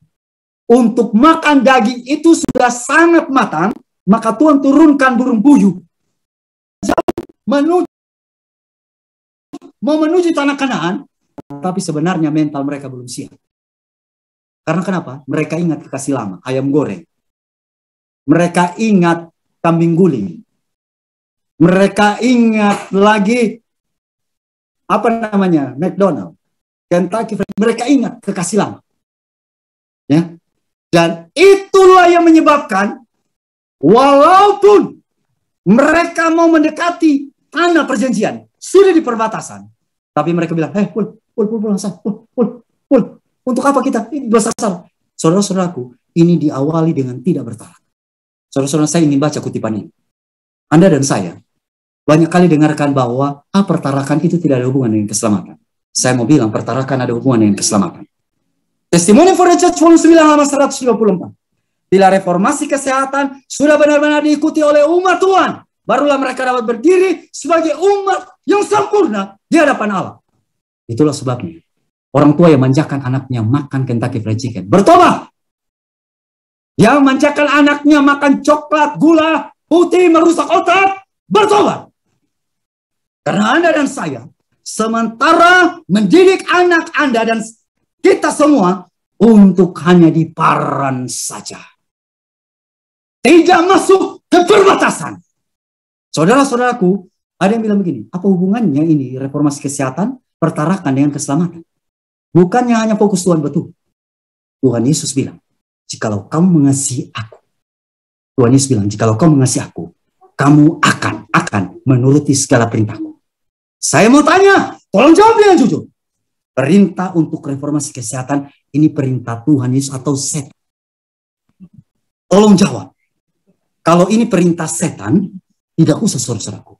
untuk makan daging itu sudah sangat matang, maka Tuhan turunkan burung puyuh. Mau menuju tanah Kanaan, tapi sebenarnya mental mereka belum siap. Karena kenapa? Mereka ingat kekasih lama, ayam goreng. Mereka ingat kambing guling. Mereka ingat lagi McDonald, Kentucky. Mereka ingat kekasih lama. Ya. Dan itulah yang menyebabkan walaupun mereka mau mendekati tanah perjanjian, sudah di perbatasan, tapi mereka bilang, pul, untuk apa kita? Ini besar. Saudara-saudaraku, ini diawali dengan tidak bertarak. Saudara-saudara, saya ingin baca kutipan ini. Anda dan saya banyak kali dengarkan bahwa pertarakan itu tidak ada hubungan dengan keselamatan. Saya mau bilang pertarakan ada hubungan dengan keselamatan. Testimony for the Church volume 9 halaman 154. Bila reformasi kesehatan sudah benar-benar diikuti oleh umat Tuhan, barulah mereka dapat berdiri sebagai umat yang sempurna di hadapan Allah. Itulah sebabnya orang tua yang manjakan anaknya makan Kentucky Fried Chicken bertobat. Yang manjakan anaknya makan coklat, gula, putih, merusak otak, bertobat. Karena Anda dan saya, sementara mendidik anak Anda dan kita semua untuk hanya di paran saja. Tidak masuk ke perbatasan. Saudara-saudaraku, ada yang bilang begini, apa hubungannya ini reformasi kesehatan, pertarakan dengan keselamatan? Bukannya hanya fokus Tuhan betul. Tuhan Yesus bilang, jikalau kamu mengasihi aku. Tuhan Yesus bilang, jikalau kamu mengasihi aku, kamu akan menuruti segala perintahku. Saya mau tanya, tolong jawab dengan jujur. Perintah untuk reformasi kesehatan, ini perintah Tuhan Yesus atau setan? Tolong jawab. Kalau ini perintah setan, tidak usah saudaraku.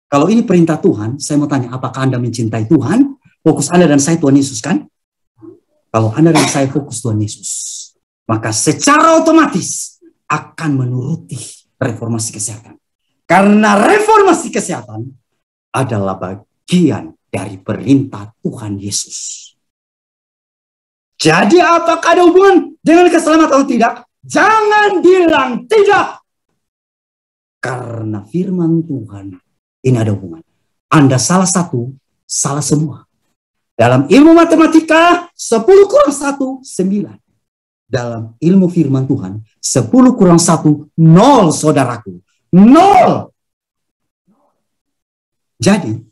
Kalau ini perintah Tuhan, saya mau tanya, apakah Anda mencintai Tuhan? Fokus Anda dan saya Tuhan Yesus kan? Kalau Anda dan saya fokus Tuhan Yesus, maka secara otomatis akan menuruti reformasi kesehatan. Karena reformasi kesehatan adalah bagian dari perintah Tuhan Yesus. Jadi apakah ada hubungan dengan keselamatan atau tidak? Jangan bilang tidak. Karena firman Tuhan ini ada hubungan. Anda salah satu, salah semua. Dalam ilmu matematika, 10 kurang 1, 9. Dalam ilmu firman Tuhan, 10 kurang 1, 0 saudaraku. 0. Jadi,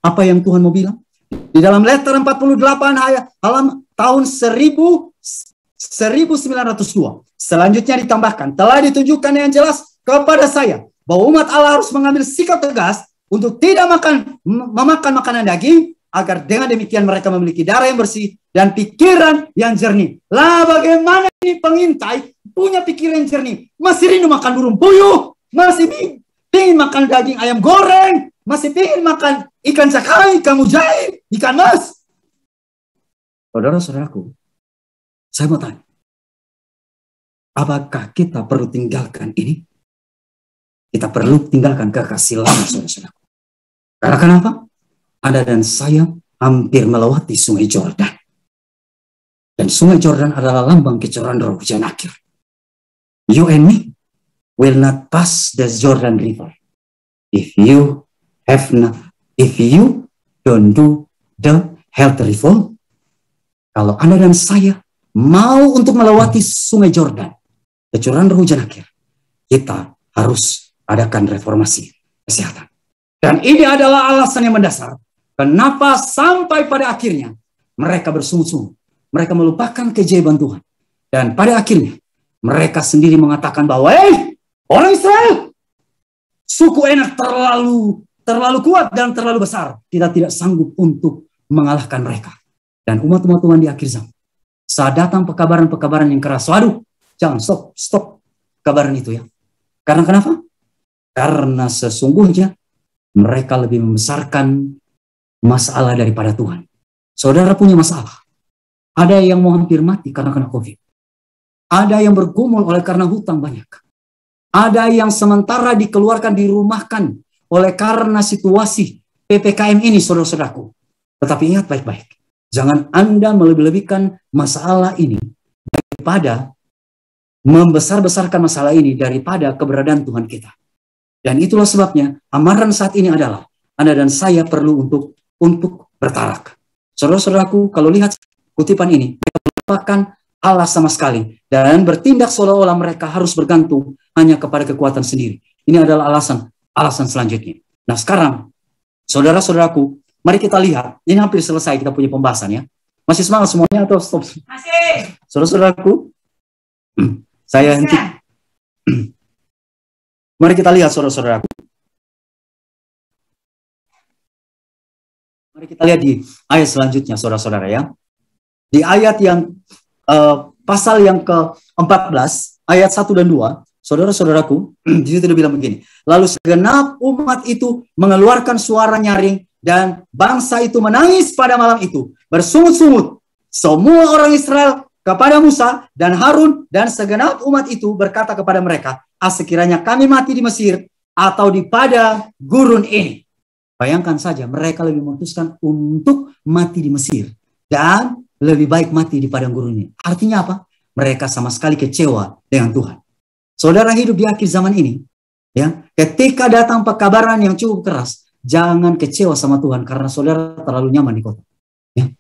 apa yang Tuhan mau bilang? Di dalam letter 48 halaman tahun 1902. Selanjutnya ditambahkan, telah ditunjukkan yang jelas kepada saya bahwa umat Allah harus mengambil sikap tegas untuk tidak memakan makanan daging, agar dengan demikian mereka memiliki darah yang bersih dan pikiran yang jernih. Lah bagaimana ini pengintai punya pikiran yang jernih? Masih rindu makan burung puyuh, masih ingin makan daging ayam goreng, masih ingin makan ikan sakai, ikan mujair, ikan mas. Saudara-saudaraku, saya mau tanya, apakah kita perlu tinggalkan ini? Kita perlu tinggalkan kekasih lama, saudara-saudaraku. Karena kenapa? Anda dan saya hampir melewati sungai Jordan. Dan sungai Jordan adalah lambang kecurangan roh hujan akhir. You and me will not pass the Jordan River if you don't do the health reform. Kalau Anda dan saya mau untuk melewati sungai Jordan, kecurangan roh hujan akhir, kita harus adakan reformasi kesehatan. Dan ini adalah alasan yang mendasar kenapa sampai pada akhirnya mereka bersungguh-sungguh, mereka melupakan keajaiban Tuhan. Dan pada akhirnya mereka sendiri mengatakan bahwa orang Israel, suku Enak terlalu kuat dan terlalu besar. Kita tidak sanggup untuk mengalahkan mereka. Dan umat-umat Tuhan di akhir zaman, saat datang pekabaran-pekabaran yang keras, waduh, jangan stop kabaran itu ya. Karena kenapa? Karena sesungguhnya mereka lebih membesarkan masalah daripada Tuhan. Saudara punya masalah. Ada yang mau hampir mati karena kena COVID. Ada yang bergumul oleh karena hutang banyak. Ada yang sementara dikeluarkan, dirumahkan oleh karena situasi PPKM ini, saudara-saudaraku. Tetapi ingat baik-baik. Jangan Anda melebih-lebihkan masalah ini daripada membesar-besarkan masalah ini daripada keberadaan Tuhan kita. Dan itulah sebabnya amaran saat ini adalah Anda dan saya perlu untuk bertarak. Saudara-saudaraku, kalau lihat kutipan ini, mereka melupakan Allah sama sekali dan bertindak seolah-olah mereka harus bergantung hanya kepada kekuatan sendiri. Ini adalah alasan selanjutnya. Nah sekarang, saudara-saudaraku, mari kita lihat. Ini hampir selesai kita punya pembahasan ya. Masih semangat semuanya atau stop? Masih. Saudara-saudaraku, Saya henti. Mari kita lihat saudara-saudaraku. Mari kita lihat di ayat selanjutnya saudara-saudara ya. Di ayat yang pasal yang ke-14 ayat 1 dan 2, saudara-saudaraku, di situ dia bilang begini. Lalu segenap umat itu mengeluarkan suara nyaring dan bangsa itu menangis pada malam itu bersungut-sungut. Semua orang Israel kepada Musa dan Harun dan segenap umat itu berkata kepada mereka, sekiranya kami mati di Mesir atau di pada gurun ini. Bayangkan saja, mereka lebih memutuskan untuk mati di Mesir dan lebih baik mati di padang gurun ini. Artinya apa? Mereka sama sekali kecewa dengan Tuhan. Saudara hidup di akhir zaman ini, ya, ketika datang pekabaran yang cukup keras, jangan kecewa sama Tuhan karena saudara terlalu nyaman di kota. Ya.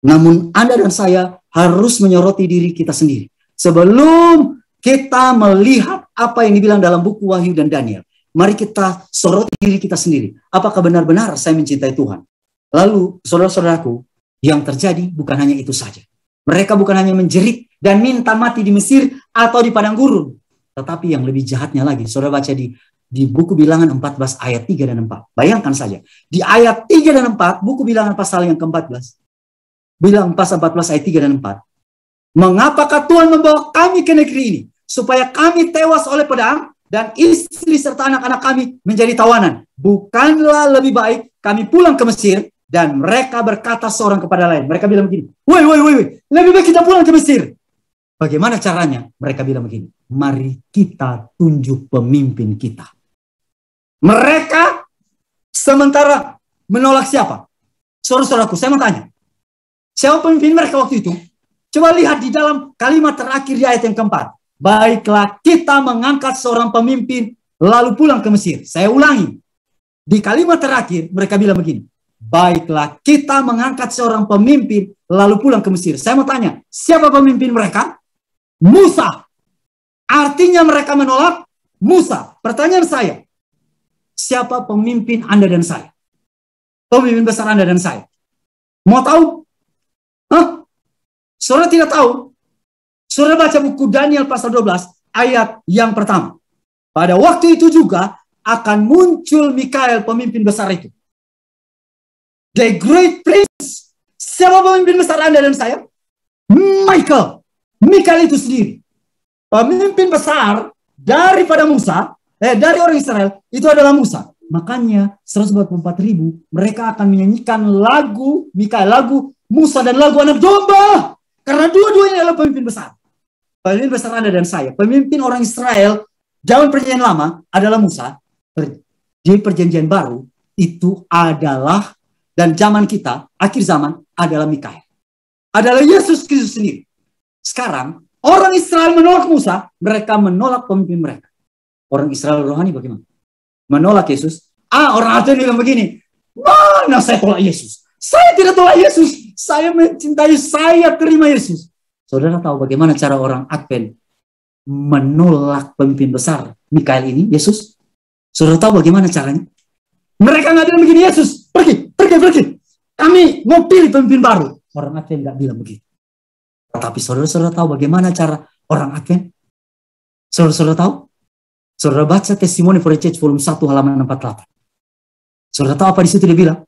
Namun Anda dan saya harus menyoroti diri kita sendiri sebelum kita melihat apa yang dibilang dalam buku Wahyu dan Daniel. Mari kita soroti diri kita sendiri. Apakah benar-benar saya mencintai Tuhan? Lalu, saudara-saudaraku, yang terjadi bukan hanya itu saja. Mereka bukan hanya menjerit dan minta mati di Mesir atau di padang gurun. Tetapi yang lebih jahatnya lagi, saudara baca di buku Bilangan 14 ayat 3 dan 4. Bayangkan saja, di ayat 3 dan 4, buku Bilangan pasal yang ke-14. Bilangan pasal 14 ayat 3 dan 4. Mengapakah Tuhan membawa kami ke negeri ini? Supaya kami tewas oleh pedang dan istri serta anak-anak kami menjadi tawanan. Bukanlah lebih baik kami pulang ke Mesir? Dan mereka berkata seorang kepada lain. Mereka bilang begini, woi, lebih baik kita pulang ke Mesir. Bagaimana caranya? Mereka bilang begini, mari kita tunjuk pemimpin kita. Mereka sementara menolak siapa? Saudara-saudaraku, saya mau tanya, siapa pemimpin mereka waktu itu? Coba lihat di dalam kalimat terakhir di ayat yang keempat. Baiklah kita mengangkat seorang pemimpin lalu pulang ke Mesir. Saya ulangi. Di kalimat terakhir mereka bilang begini. Baiklah kita mengangkat seorang pemimpin lalu pulang ke Mesir. Saya mau tanya, siapa pemimpin mereka? Musa. Artinya mereka menolak Musa. Pertanyaan saya, siapa pemimpin Anda dan saya? Pemimpin besar Anda dan saya. Mau tahu? Hah? Saudara tidak tahu? Saudara baca buku Daniel pasal 12 ayat yang pertama. Pada waktu itu juga akan muncul Mikael pemimpin besar itu. The Great Prince. Siapa pemimpin besar Anda dan saya? Michael. Mikael itu sendiri. Pemimpin besar daripada Musa, dari orang Israel, itu adalah Musa. Makanya 144.000 mereka akan menyanyikan lagu Mikael, lagu Musa dan lagu anak domba. Karena dua-duanya adalah pemimpin besar. Pemimpin besar Anda dan saya, pemimpin orang Israel zaman perjanjian lama adalah Musa. Di perjanjian baru itu adalah, dan zaman kita, akhir zaman adalah Mikael. Adalah Yesus Kristus sendiri. Sekarang, orang Israel menolak Musa, mereka menolak pemimpin mereka. Orang Israel rohani bagaimana? Menolak Yesus. Orang Aten bilang begini, mana saya tolak Yesus? Saya tidak tolak Yesus. Saya mencintai, saya terima Yesus. Saudara tahu bagaimana cara orang Advent menolak pemimpin besar Mikael ini, Yesus? Saudara tahu bagaimana caranya? Mereka nggak bilang begini, Yesus, pergi. Kami mau pilih pemimpin baru. Orang Advent nggak bilang begitu. Tetapi saudara-saudara tahu bagaimana cara orang Advent? Saudara-saudara tahu? Saudara baca Testimony for the Church volume 1 halaman 48. Saudara tahu apa di situ dia bilang?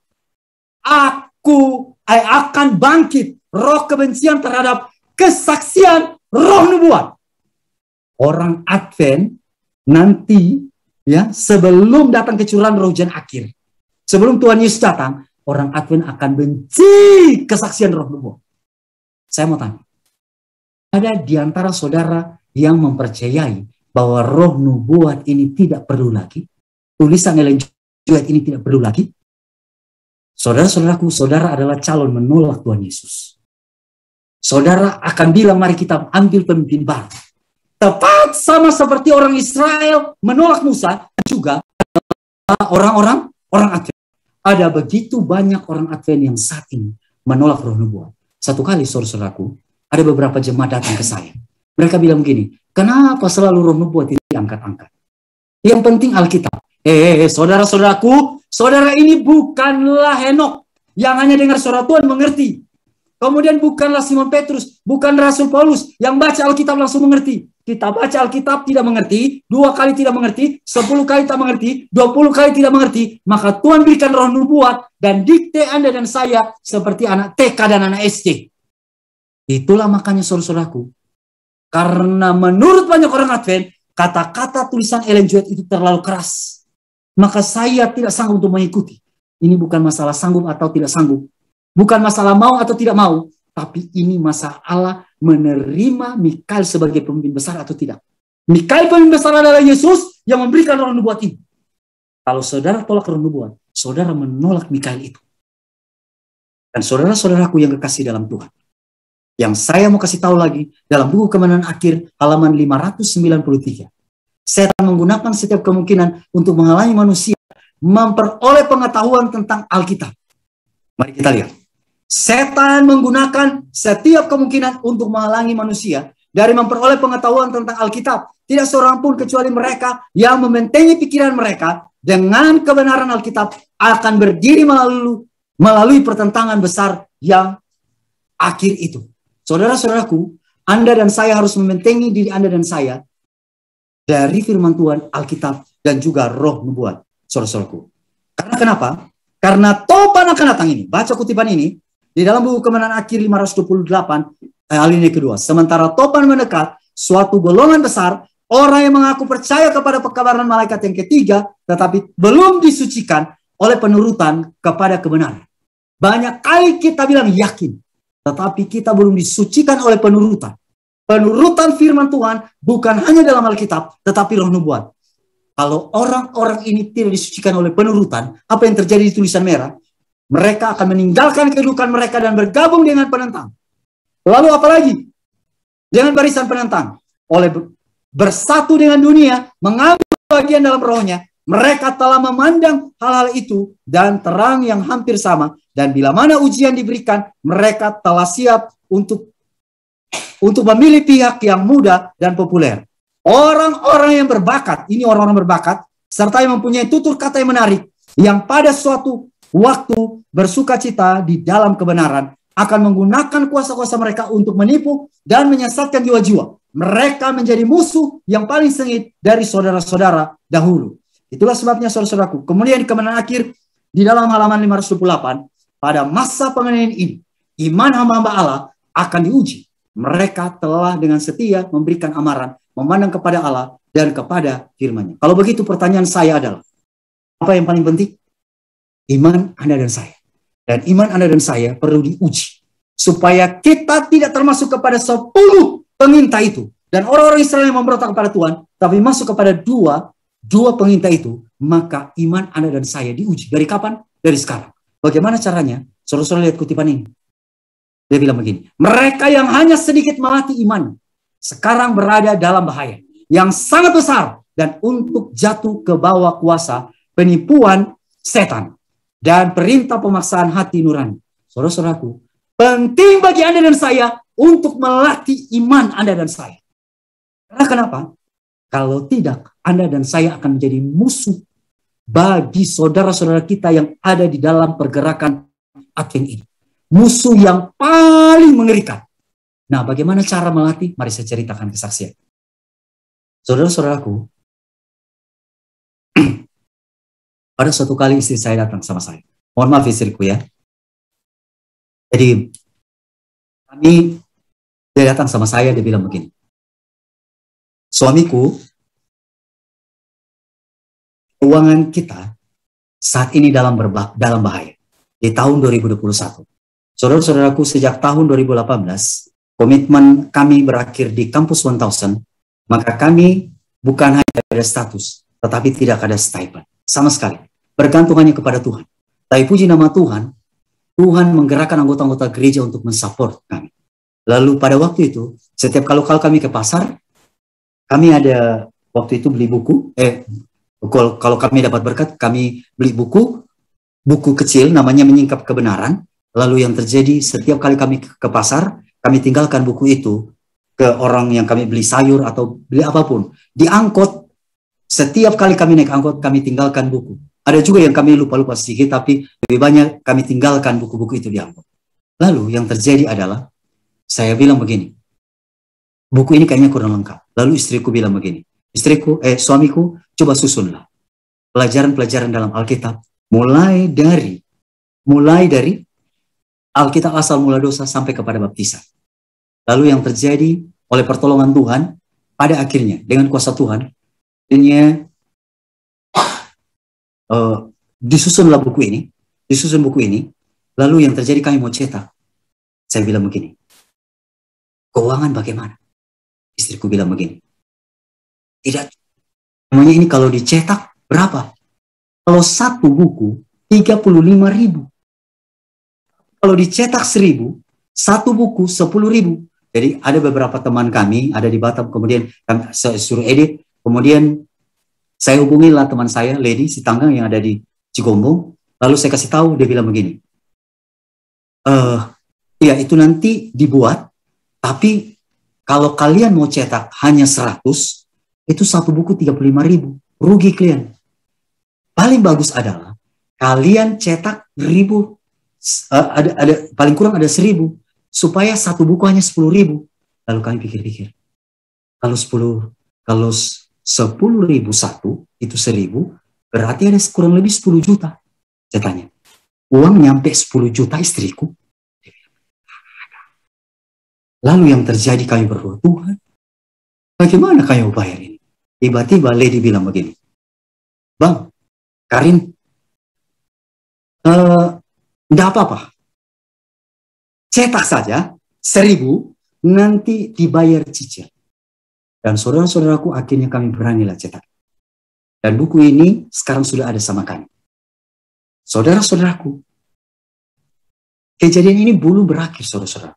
Aku akan bangkit roh kebencian terhadap kesaksian roh nubuat. Orang Advent nanti ya sebelum datang kecurahan roh hujan akhir, sebelum Tuhan Yesus datang, orang Advent akan benci kesaksian roh nubuat. Saya mau tanya, ada di antara saudara yang mempercayai bahwa roh nubuat ini tidak perlu lagi? Tulisan Ellen G. White ini tidak perlu lagi? Saudara-saudaraku, saudara adalah calon menolak Tuhan Yesus. Saudara akan bilang, mari kita ambil pemimpin baru. Tepat sama seperti orang Israel menolak Musa, juga orang Advent. Ada begitu banyak orang Advent yang saat ini menolak roh nubuat. Satu kali, saudara-saudaraku, ada beberapa jemaat datang ke saya. Mereka bilang begini, kenapa selalu roh nubuat itu diangkat-angkat? Yang penting Alkitab. Saudara-saudaraku, saudara ini bukanlah Henok yang hanya dengar suara Tuhan mengerti. Kemudian bukanlah Simon Petrus, bukan Rasul Paulus yang baca Alkitab langsung mengerti. kita baca Alkitab tidak mengerti, 2 kali tidak mengerti, 10 kali tidak mengerti, 20 kali tidak mengerti, maka Tuhan berikan roh nubuat dan dikte Anda dan saya seperti anak TK dan anak SD. Itulah makanya saudara-saudaraku, karena menurut banyak orang Advent, kata-kata tulisan Ellen G. White itu terlalu keras. Maka saya tidak sanggup untuk mengikuti. Ini bukan masalah sanggup atau tidak sanggup. Bukan masalah mau atau tidak mau. Tapi ini masalah menerima Mikael sebagai pemimpin besar atau tidak. Mikael pemimpin besar adalah Yesus yang memberikan roh nubuat ini. Kalau saudara tolak roh nubuat, saudara menolak Mikael itu. Dan saudara-saudaraku yang kekasih dalam Tuhan, yang saya mau kasih tahu lagi, dalam buku Kemenangan Akhir, halaman 593. Setan menggunakan setiap kemungkinan untuk menghalangi manusia memperoleh pengetahuan tentang Alkitab. Mari kita lihat. Setan menggunakan setiap kemungkinan untuk menghalangi manusia dari memperoleh pengetahuan tentang Alkitab. Tidak seorang pun kecuali mereka yang membentengi pikiran mereka dengan kebenaran Alkitab akan berdiri melalui pertentangan besar yang akhir itu. Saudara-saudaraku, Anda dan saya harus membentengi diri Anda dan saya dari firman Tuhan, Alkitab, dan juga roh nubuat. Saudara-saudaraku. Karena kenapa? Karena topan akan datang ini. Baca kutipan ini. Di dalam buku Kemenangan Akhir 528, alinea kedua. Sementara topan mendekat, suatu golongan besar, orang yang mengaku percaya kepada pekabaran malaikat yang ketiga, tetapi belum disucikan oleh penurutan kepada kebenaran. Banyak kali kita bilang yakin, tetapi kita belum disucikan oleh penurutan. Penurutan firman Tuhan bukan hanya dalam Alkitab, tetapi roh nubuat. Kalau orang-orang ini tidak disucikan oleh penurutan, apa yang terjadi di tulisan merah? Mereka akan meninggalkan kedudukan mereka dan bergabung dengan penentang. Lalu apa lagi? Dengan barisan penentang. Oleh bersatu dengan dunia, mengambil bagian dalam rohnya, mereka telah memandang hal-hal itu dan terang yang hampir sama. Dan bila mana ujian diberikan, mereka telah siap untuk memilih pihak yang muda dan populer. Orang-orang yang berbakat, ini orang-orang berbakat, serta yang mempunyai tutur kata yang menarik, yang pada suatu waktu bersuka cita di dalam kebenaran, akan menggunakan kuasa-kuasa mereka untuk menipu dan menyesatkan jiwa-jiwa. Mereka menjadi musuh yang paling sengit dari saudara-saudara dahulu. Itulah sebabnya saudara-saudaraku. Kemudian di Kemenangan Akhir, di dalam halaman 528, pada masa penganiayaan ini, iman hamba-hamba Allah akan diuji. Mereka telah dengan setia memberikan amaran, memandang kepada Allah dan kepada firman-Nya. Kalau begitu pertanyaan saya adalah, apa yang paling penting? Iman Anda dan saya. Dan iman Anda dan saya perlu diuji. Supaya kita tidak termasuk kepada 10 pengintai itu. Dan orang-orang Israel yang memberontak kepada Tuhan, tapi masuk kepada dua pengintai itu, maka iman Anda dan saya diuji. Dari kapan? Dari sekarang. Bagaimana caranya? Saudara-saudara lihat kutipan ini. Dia bilang begini, mereka yang hanya sedikit melatih iman, sekarang berada dalam bahaya yang sangat besar dan untuk jatuh ke bawah kuasa penipuan setan dan perintah pemaksaan hati nurani. Saudara-saudaraku, penting bagi Anda dan saya untuk melatih iman Anda dan saya. Karena kenapa? Kalau tidak, Anda dan saya akan menjadi musuh bagi saudara-saudara kita yang ada di dalam pergerakan Advent ini. Musuh yang paling mengerikan. Nah, bagaimana cara melatih? Mari saya ceritakan kesaksian. Saudara-saudaraku, pada suatu kali istri saya datang sama saya. Mohon maaf istriku ya. Jadi, dia datang sama saya, dia bilang begini. Suamiku, keuangan kita saat ini dalam bahaya. Di tahun 2021. Saudara-saudaraku, sejak tahun 2018, komitmen kami berakhir di kampus 1000, maka kami bukan hanya ada status, tetapi tidak ada stipend. Sama sekali. Bergantung hanya kepada Tuhan. Tapi puji nama Tuhan, Tuhan menggerakkan anggota-anggota gereja untuk mensupport kami. Lalu pada waktu itu, setiap kalau kami ke pasar, kami ada waktu itu beli buku, kalau kami dapat berkat, kami beli buku kecil namanya Menyingkap Kebenaran. Lalu yang terjadi setiap kali kami ke pasar, kami tinggalkan buku itu ke orang yang kami beli sayur atau beli apapun. Di angkot, setiap kali kami naik angkot, kami tinggalkan buku. Ada juga yang kami lupa-lupa sedikit, tapi lebih banyak kami tinggalkan buku-buku itu di angkot. Lalu yang terjadi adalah, saya bilang begini, buku ini kayaknya kurang lengkap. Lalu istriku bilang begini, suamiku, coba susunlah pelajaran-pelajaran dalam Alkitab, mulai dari Alkitab asal mula dosa sampai kepada baptisan. Lalu yang terjadi oleh pertolongan Tuhan, pada akhirnya dengan kuasa Tuhan, disusun buku ini. Lalu yang terjadi, kami mau cetak. Saya bilang begini, keuangan bagaimana? Istriku bilang begini, tidak. Namanya ini kalau dicetak berapa? Kalau satu buku 35.000. Kalau dicetak 1.000, satu buku 10.000. Jadi ada beberapa teman kami ada di Batam, kemudian saya suruh edit, kemudian saya hubungilah teman saya, Lady si Tanggang yang ada di Cigombong. Lalu saya kasih tahu, dia bilang begini, ya itu nanti dibuat, tapi kalau kalian mau cetak hanya 100, itu satu buku 35.000, rugi kalian. Paling bagus adalah kalian cetak 1.000, paling kurang ada 1.000, supaya satu buku hanya 10.000. Lalu kami pikir-pikir, kalau 10.000 satu, itu 1.000, berarti ada kurang lebih 10 juta. Saya tanya, uang nyampe 10 juta istriku? Lalu yang terjadi, kami berdoa, Tuhan, bagaimana kami mau bayar ini? Tiba-tiba Lady bilang begini, Bang, Karin, enggak apa-apa, cetak saja 1.000, nanti dibayar cicil. Dan saudara-saudaraku, akhirnya kami beranilah cetak. Dan buku ini sekarang sudah ada sama kami. Saudara-saudaraku, kejadian ini belum berakhir, saudara-saudara.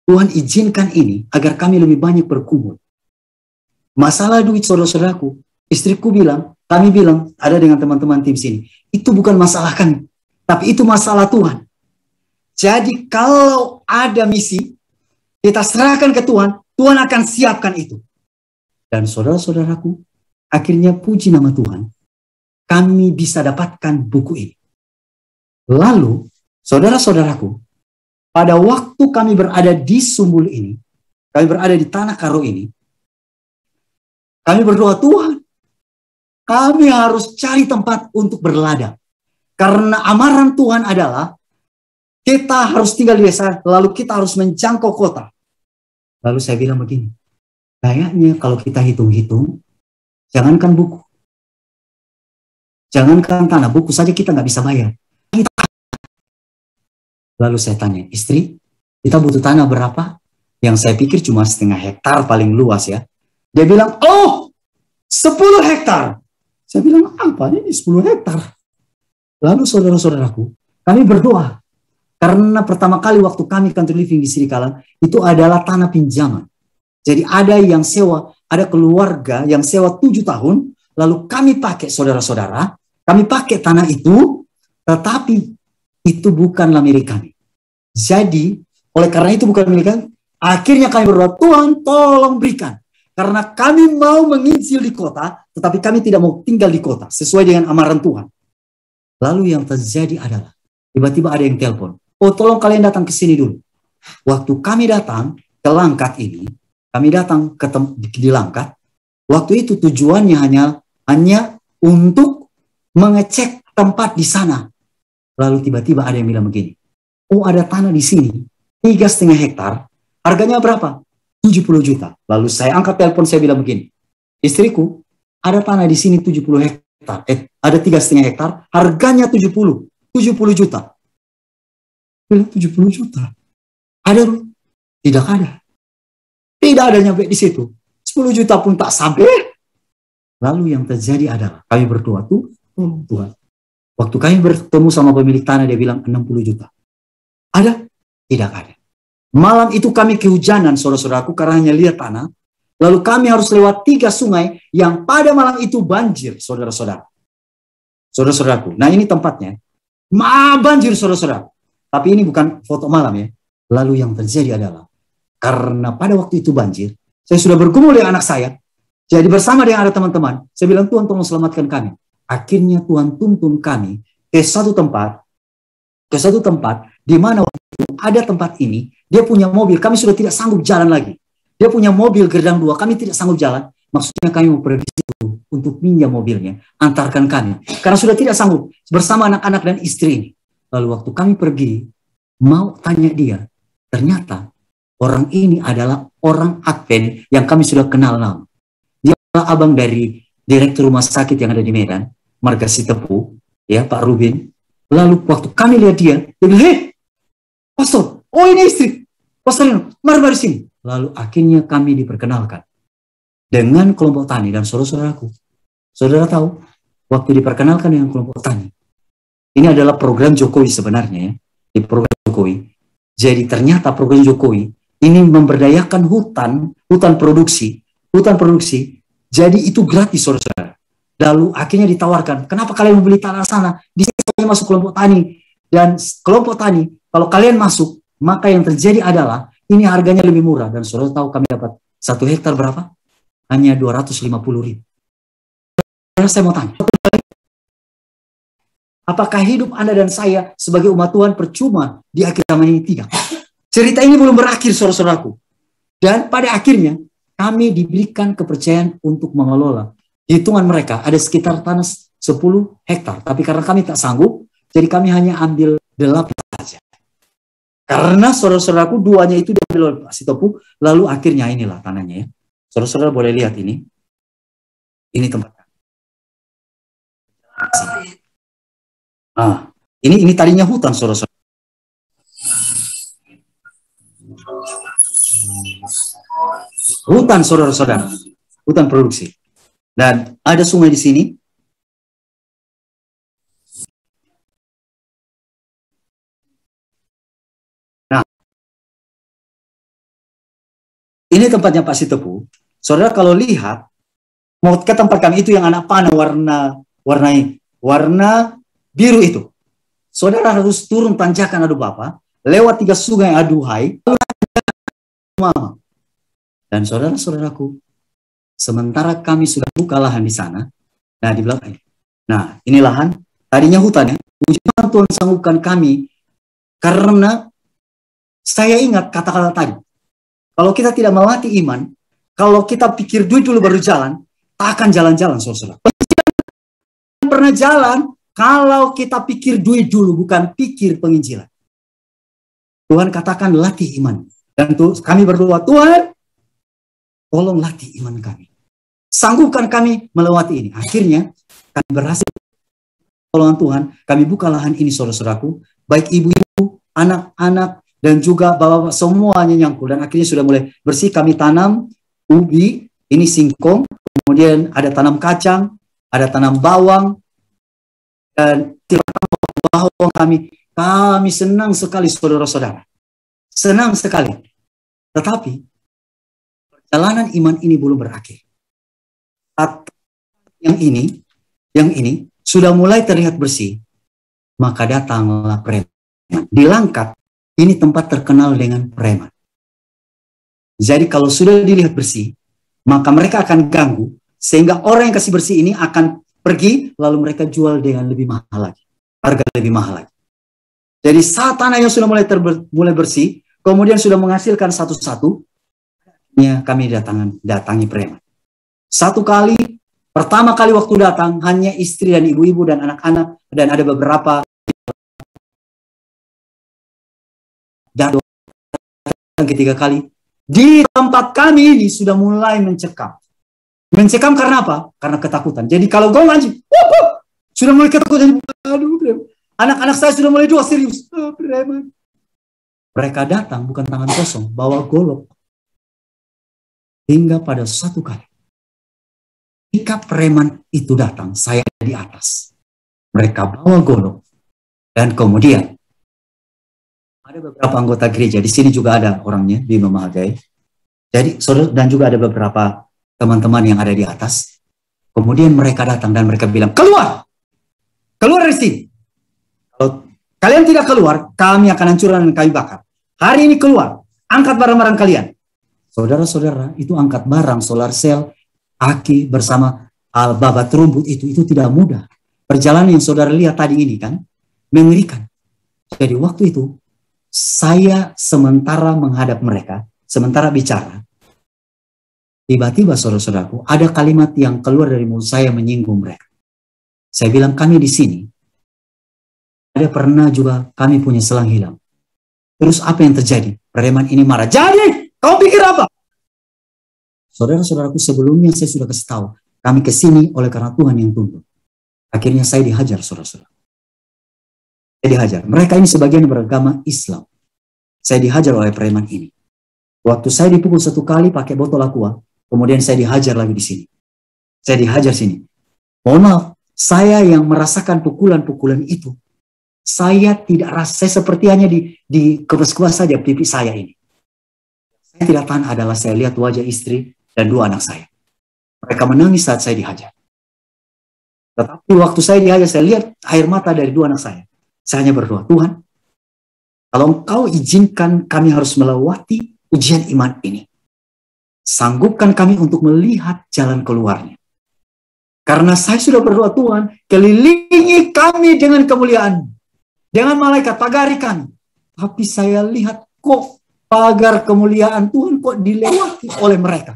Tuhan izinkan ini agar kami lebih banyak berkumpul. Masalah duit, saudara-saudaraku, istriku bilang, kami bilang, ada dengan teman-teman tim sini, itu bukan masalah kami, tapi itu masalah Tuhan. Jadi kalau ada misi, kita serahkan ke Tuhan, Tuhan akan siapkan itu. Dan saudara-saudaraku, akhirnya puji nama Tuhan, kami bisa dapatkan buku ini. Lalu, saudara-saudaraku, pada waktu kami berada di Sumbul ini, kami berada di Tanah Karo ini, kami berdoa, Tuhan, kami harus cari tempat untuk berladang. Karena amaran Tuhan adalah, kita harus tinggal di desa, lalu kita harus menjangkau kota. Lalu saya bilang begini, kayaknya kalau kita hitung-hitung, jangankan buku, jangankan tanah, buku saja kita nggak bisa bayar. Lalu saya tanya, istri, kita butuh tanah berapa? Yang saya pikir cuma 0,5 hektar paling luas ya. Dia bilang, 10 hektar. Saya bilang, apa ini 10 hektar? Lalu saudara-saudaraku, kami berdoa. Karena pertama kali waktu kami country living di Sirikalang, itu adalah tanah pinjaman. Jadi ada yang sewa, ada keluarga yang sewa 7 tahun, lalu kami pakai saudara-saudara, kami pakai tanah itu, tetapi itu bukanlah milik kami. Jadi, oleh karena itu bukan milik kami, akhirnya kami berdoa, Tuhan tolong berikan. Karena kami mau menginjil di kota, tetapi kami tidak mau tinggal di kota, sesuai dengan amaran Tuhan. Lalu yang terjadi adalah, tiba-tiba ada yang telepon, tolong kalian datang ke sini dulu. Waktu kami datang ke Langkat ini, kami datang di Langkat, waktu itu tujuannya hanya untuk mengecek tempat di sana. Lalu tiba-tiba ada yang bilang begini, ada tanah di sini, 3,5 hektar, harganya berapa? 70 juta. Lalu saya angkat telepon, saya bilang begini, istriku, ada tanah di sini 70 hektar, ada 3,5 hektar, harganya 70 juta. Bilang 70 juta. Ada? Tidak ada. Tidak ada nyampe di situ. 10 juta pun tak sampai. Lalu yang terjadi adalah, kami berdoa, Tuhan. Waktu kami bertemu sama pemilik tanah, dia bilang 60 juta. Ada? Tidak ada. Malam itu kami kehujanan, saudara-saudaraku, karena hanya lihat tanah. Lalu kami harus lewat 3 sungai yang pada malam itu banjir, saudara-saudara. Saudara-saudaraku. Nah ini tempatnya. Banjir, saudara-saudara. Tapi ini bukan foto malam ya. Lalu yang terjadi adalah, karena pada waktu itu banjir, saya sudah bergumul dengan anak saya. Jadi bersama dengan ada teman-teman, saya bilang, Tuhan tolong selamatkan kami. Akhirnya Tuhan tuntun kami ke satu tempat di mana waktu ada tempat ini, dia punya mobil, kami sudah tidak sanggup jalan lagi. Dia punya mobil gerdang 2, kami tidak sanggup jalan. Maksudnya kami mau pergi situ untuk pinjam mobilnya, antarkan kami. Karena sudah tidak sanggup bersama anak-anak dan istri ini. Lalu waktu kami pergi, mau tanya dia, ternyata orang ini adalah orang Advent yang kami sudah kenal lama. Dia adalah abang dari direktur rumah sakit yang ada di Medan, Marga Sitepu, ya Pak Rubin. Lalu waktu kami lihat dia bilang, hei, pastor, oh ini istri, pastor Rino, mari sini. Lalu akhirnya kami diperkenalkan dengan kelompok tani dan saudara-saudaraku. Saudara tahu, waktu diperkenalkan dengan kelompok tani, ini adalah program Jokowi sebenarnya ya, di program Jokowi. Jadi ternyata program Jokowi ini memberdayakan hutan produksi, jadi itu gratis saudara. Lalu akhirnya ditawarkan, kenapa kalian membeli tanah sana? Di sini masuk kelompok tani. Dan kelompok tani, kalau kalian masuk, maka yang terjadi adalah, ini harganya lebih murah. Dan saudara tahu kami dapat 1 hektar berapa? Hanya 250.000. Saya mau tanya, apakah hidup Anda dan saya sebagai umat Tuhan percuma di akhir zaman ini? Tidak. Cerita ini belum berakhir, saudara-saudaraku. Dan pada akhirnya, kami diberikan kepercayaan untuk mengelola. Hitungan mereka ada sekitar tanah 10 hektar. Tapi karena kami tak sanggup, jadi kami hanya ambil 8 saja. Karena saudara-saudaraku 2-nya itu diambil oleh Pak Sitepu, lalu akhirnya inilah tanahnya ya. Saudara-saudara boleh lihat ini. Ini tempat. Nah, ini tadinya hutan, saudara-saudara. Hutan, saudara-saudara. Hutan produksi. Dan ada sungai di sini. Nah, ini tempatnya Pak Sitepu. Saudara kalau lihat, mau ke tempat kami itu yang anak panah warna biru itu. Saudara harus turun tanjakan aduh Bapak, lewat 3 sungai aduhai, mama. Dan saudara-saudaraku, sementara kami sudah buka lahan di sana, nah di belakang. Nah, ini lahan, tadinya hutan ya. Puji Tuhan sanggupkan kami, karena saya ingat kata-kata tadi. Kalau kita tidak melatih iman, kalau kita pikir duit dulu baru jalan, tak akan jalan-jalan, saudara. Pernah jalan, kalau kita pikir duit dulu, bukan pikir penginjilan. Tuhan katakan latih iman. Dan kami berdoa, Tuhan, tolong latih iman kami. Sanggupkan kami melewati ini. Akhirnya, kami berhasil. Tolongan Tuhan, kami buka lahan ini, saudara-saudaraku. Baik ibu-ibu, anak-anak, dan juga bapak-bapak semuanya nyangkul. Dan akhirnya sudah mulai bersih. Kami tanam ubi, ini singkong. Kemudian ada tanam kacang, ada tanam bawang. Dan bawang kami senang sekali, saudara-saudara. Senang sekali. Tetapi, perjalanan iman ini belum berakhir. Yang ini sudah mulai terlihat bersih, maka datanglah preman. Di Langkat, ini tempat terkenal dengan preman. Jadi kalau sudah dilihat bersih, maka mereka akan ganggu, sehingga orang yang kasih bersih ini akan pergi, lalu mereka jual dengan lebih mahal lagi. Harga lebih mahal lagi. Jadi saat tanahnya sudah mulai bersih, kemudian sudah menghasilkan satu-satu, kami datangi preman. Pertama kali waktu datang, hanya istri dan ibu-ibu dan anak-anak, dan ada beberapa dan ketiga kali. Di tempat kami ini sudah mulai mencekam. Mencekam karena apa? Karena ketakutan. Jadi kalau gong anjing, sudah mulai ketakutan. Aduh, anak-anak saya sudah mulai doa serius. Preman. Mereka datang bukan tangan kosong, bawa golok. Hingga pada suatu kali, ketika preman itu datang, saya di atas. Mereka bawa golok. Dan kemudian, ada beberapa anggota gereja, di sini juga ada orangnya, di Memahagai. Jadi, saudara, dan juga ada beberapa teman-teman yang ada di atas. Kemudian mereka datang dan mereka bilang, keluar! Keluar dari sini. Kalau kalian tidak keluar, kami akan hancurkan dan kami bakar. Hari ini keluar, angkat barang-barang kalian. Saudara-saudara, itu angkat barang, solar cell, aki bersama babat rumput itu tidak mudah. Perjalanan yang saudara lihat tadi ini kan, mengerikan. Jadi waktu itu, saya sementara menghadap mereka, sementara bicara, Tiba-tiba saudara-saudaraku, ada kalimat yang keluar dari mulut saya menyinggung mereka. Saya bilang, kami di sini, ada pernah juga kami punya selang hilang. Terus apa yang terjadi? Preman ini marah. Jadi, kau pikir apa? Saudara-saudaraku, sebelumnya saya sudah kasih tahu, kami ke sini oleh karena Tuhan yang tuntun. Akhirnya saya dihajar, saudara-saudara. Saya dihajar. Mereka ini sebagian beragama Islam. Saya dihajar oleh preman ini. Waktu saya dipukul 1 kali pakai botol aqua, kemudian saya dihajar lagi di sini. Saya dihajar sini. Mohon maaf, saya yang merasakan pukulan-pukulan itu, saya tidak rasa, saya seperti hanya di kuas-kuas saja pipi saya ini. Saya tidak tahan adalah saya lihat wajah istri dan 2 anak saya. Mereka menangis saat saya dihajar. Tetapi waktu saya dihajar, saya lihat air mata dari 2 anak saya. Saya hanya berdoa, Tuhan, kalau Engkau izinkan kami harus melewati ujian iman ini, sanggupkan kami untuk melihat jalan keluarnya. Karena saya sudah berdoa, Tuhan, kelilingi kami dengan kemuliaan, dengan malaikat, pagari kami. Tapi saya lihat kok pagar kemuliaan Tuhan kok dilewati oleh mereka.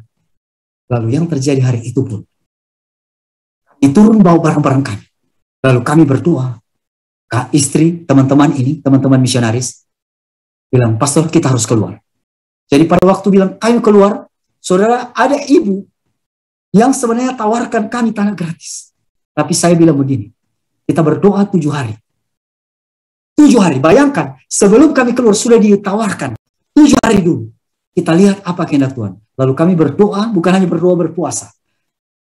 Lalu yang terjadi hari itu pun, kami turun bawa barang-barang kami. Lalu kami berdoa, Kak, istri, teman-teman ini, teman-teman misionaris, bilang, pastor kita harus keluar. Jadi pada waktu bilang, ayo keluar, saudara, ada ibu yang sebenarnya tawarkan kami tanah gratis. Tapi saya bilang begini, kita berdoa 7 hari. 7 hari, bayangkan, sebelum kami keluar sudah ditawarkan. 7 hari dulu. Kita lihat apa kehendak Tuhan. Lalu kami berdoa, bukan hanya berdoa, berpuasa.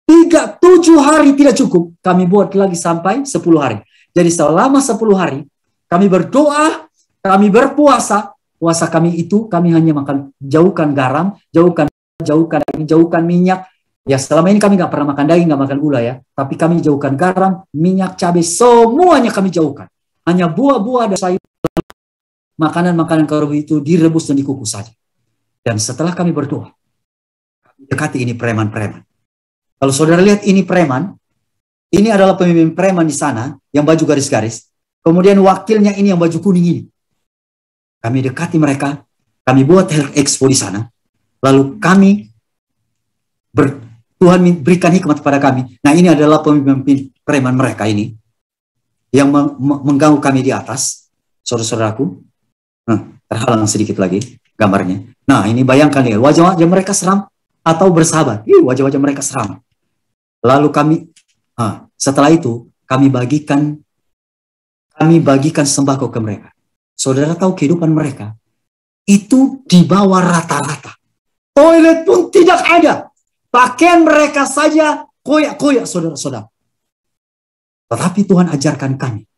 7 hari tidak cukup, kami buat lagi sampai 10 hari. Jadi selama 10 hari, kami berdoa, kami berpuasa. Puasa kami itu, kami hanya makan, jauhkan garam, jauhkan minyak. Ya selama ini kami nggak pernah makan daging, nggak makan gula ya. Tapi kami jauhkan garam, minyak, cabai, semuanya kami jauhkan. Hanya buah-buah dan sayur, makanan-makanan karbo itu direbus dan dikukus saja. Dan setelah kami berdoa, kami dekati ini preman-preman. Kalau saudara lihat ini preman, ini adalah pemimpin preman di sana yang baju garis-garis. Kemudian wakilnya ini yang baju kuning ini. Kami dekati mereka, kami buat expo di sana. Lalu kami Tuhan berikan hikmat kepada kami. Nah, ini adalah pemimpin preman mereka ini yang mengganggu kami di atas, saudara-saudaraku. Nah, terhalang sedikit lagi gambarnya. Nah, ini bayangkan ya, wajah-wajah mereka seram atau bersahabat. Wajah-wajah mereka seram. Lalu kami setelah itu kami bagikan sembako ke mereka. Saudara tahu kehidupan mereka itu di bawah rata-rata. Toilet pun tidak ada. Pakaian mereka saja koyak-koyak, saudara-saudara. Tetapi Tuhan ajarkan kami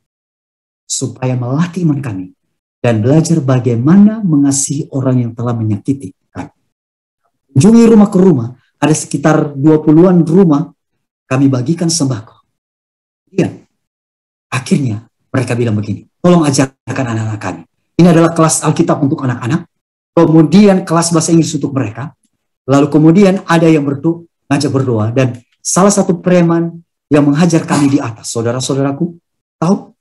supaya melatih iman kami dan belajar bagaimana mengasihi orang yang telah menyakiti kami. Kunjungi rumah ke rumah, ada sekitar 20-an rumah, kami bagikan sembako. Iya. Akhirnya mereka bilang begini, tolong ajarkan anak-anak kami. Ini adalah kelas Alkitab untuk anak-anak, kemudian kelas bahasa Inggris untuk mereka, lalu kemudian ada yang ngajak berdoa, dan salah satu preman yang menghajar kami di atas, saudara-saudaraku, tahu?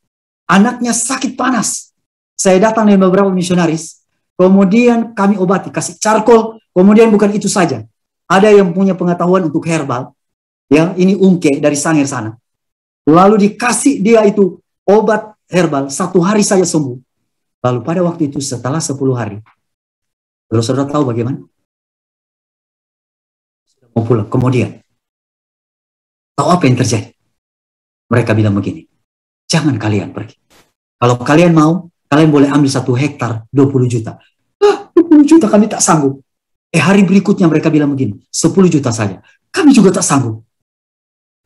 Anaknya sakit panas. Saya datang dengan beberapa misionaris, kemudian kami obati, kasih charcoal, kemudian bukan itu saja. Ada yang punya pengetahuan untuk herbal, ya, ini ungke dari Sangir sana. Lalu dikasih dia itu obat herbal, 1 hari saja sembuh. Lalu pada waktu itu setelah 10 hari, saudara tahu bagaimana? Mau pulang. Kemudian, tahu apa yang terjadi? Mereka bilang begini, jangan kalian pergi. Kalau kalian mau, kalian boleh ambil 1 hektar 20 juta. 20 juta kami tak sanggup. Hari berikutnya mereka bilang begini, 10 juta saja. Kami juga tak sanggup.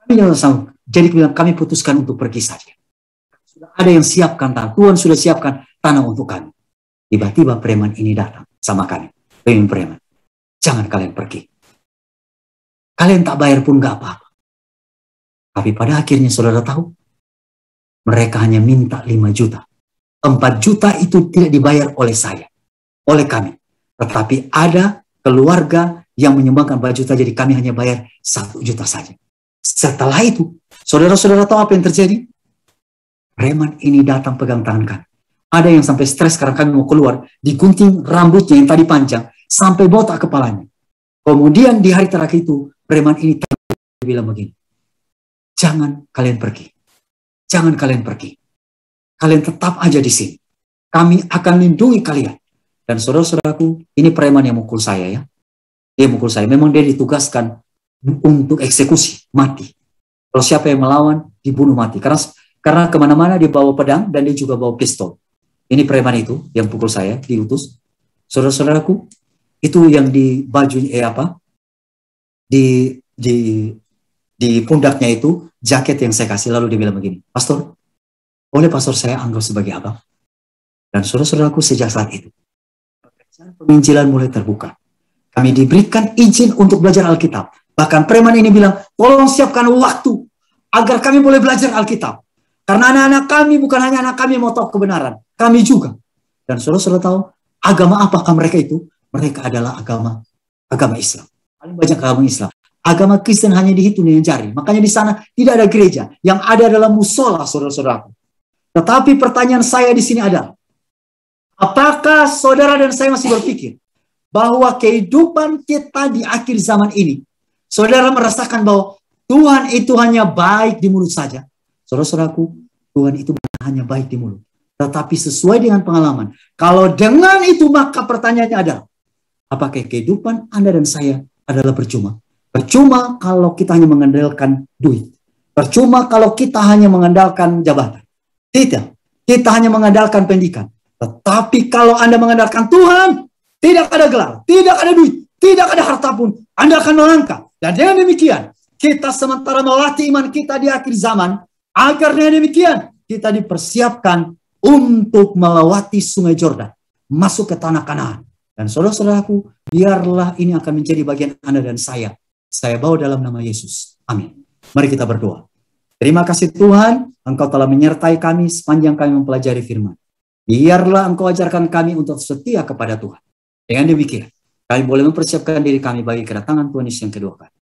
Kami juga tak sanggup. Jadi kami putuskan untuk pergi saja. Sudah ada yang siapkan tanah. Tuhan sudah siapkan tanah untuk kami. Tiba-tiba preman ini datang sama kami. Preman. Jangan kalian pergi. Kalian tak bayar pun gak apa-apa. Tapi pada akhirnya saudara tahu, mereka hanya minta 5 juta. 4 juta itu tidak dibayar oleh saya, oleh kami. Tetapi ada keluarga yang menyumbangkan 4 juta, jadi kami hanya bayar 1 juta saja. Setelah itu, saudara-saudara tahu apa yang terjadi? Preman ini datang pegang tangan kami. Ada yang sampai stres karena kami mau keluar, digunting rambutnya yang tadi panjang, sampai botak kepalanya. Kemudian di hari terakhir itu, preman ini bilang begini, jangan kalian pergi. Jangan kalian pergi. Kalian tetap aja di sini. Kami akan lindungi kalian. Dan saudara-saudaraku, ini preman yang mukul saya ya. Dia mukul saya. Memang dia ditugaskan untuk eksekusi, mati. Kalau siapa yang melawan, dibunuh mati. Karena kemana-mana dia bawa pedang dan dia juga bawa pistol. Ini preman itu yang pukul saya, diutus. Saudara-saudaraku, itu yang di baju di pundaknya itu jaket yang saya kasih. Lalu dia bilang begini, pastor, boleh pastor saya anggap sebagai abang? Dan saudara-saudaraku, sejak saat itu penginjilan mulai terbuka. Kami diberikan izin untuk belajar Alkitab. Bahkan preman ini bilang, tolong siapkan waktu agar kami boleh belajar Alkitab. Karena anak-anak kami bukan hanya anak kami yang mau tahu kebenaran, kami juga. Dan saudara-saudara tahu agama apakah mereka itu? Mereka adalah agama Islam. Paling banyak agama Islam. Agama Kristen hanya dihitung dengan jari. Makanya di sana tidak ada gereja. Yang ada adalah musola, saudara-saudaraku. Tetapi pertanyaan saya di sini adalah, apakah saudara dan saya masih berpikir bahwa kehidupan kita di akhir zaman ini, saudara merasakan bahwa Tuhan itu hanya baik di mulut saja? Saudara-saudaraku, Tuhan itu bukan hanya baik di mulut, tetapi sesuai dengan pengalaman. Kalau dengan itu, maka pertanyaannya adalah, apakah kehidupan Anda dan saya adalah percuma? Percuma kalau kita hanya mengandalkan duit. Percuma kalau kita hanya mengandalkan jabatan. Tidak. Kita hanya mengandalkan pendidikan. Tetapi kalau Anda mengandalkan Tuhan, tidak ada gelar, tidak ada duit, tidak ada harta pun, Anda akan melangkah. Dan dengan demikian, kita sementara melatih iman kita di akhir zaman, agar dengan demikian, kita dipersiapkan untuk melewati sungai Yordan, masuk ke tanah Kanaan. Dan saudara-saudaraku, biarlah ini akan menjadi bagian Anda dan saya. Saya bawa dalam nama Yesus. Amin. Mari kita berdoa. Terima kasih Tuhan, Engkau telah menyertai kami sepanjang kami mempelajari firman. Biarlah Engkau ajarkan kami untuk setia kepada Tuhan. Dengan demikian, kami boleh mempersiapkan diri kami bagi kedatangan Tuhan Yesus yang kedua kali.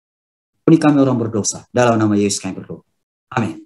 Ampuni kami orang berdosa. Dalam nama Yesus kami berdoa. Amin.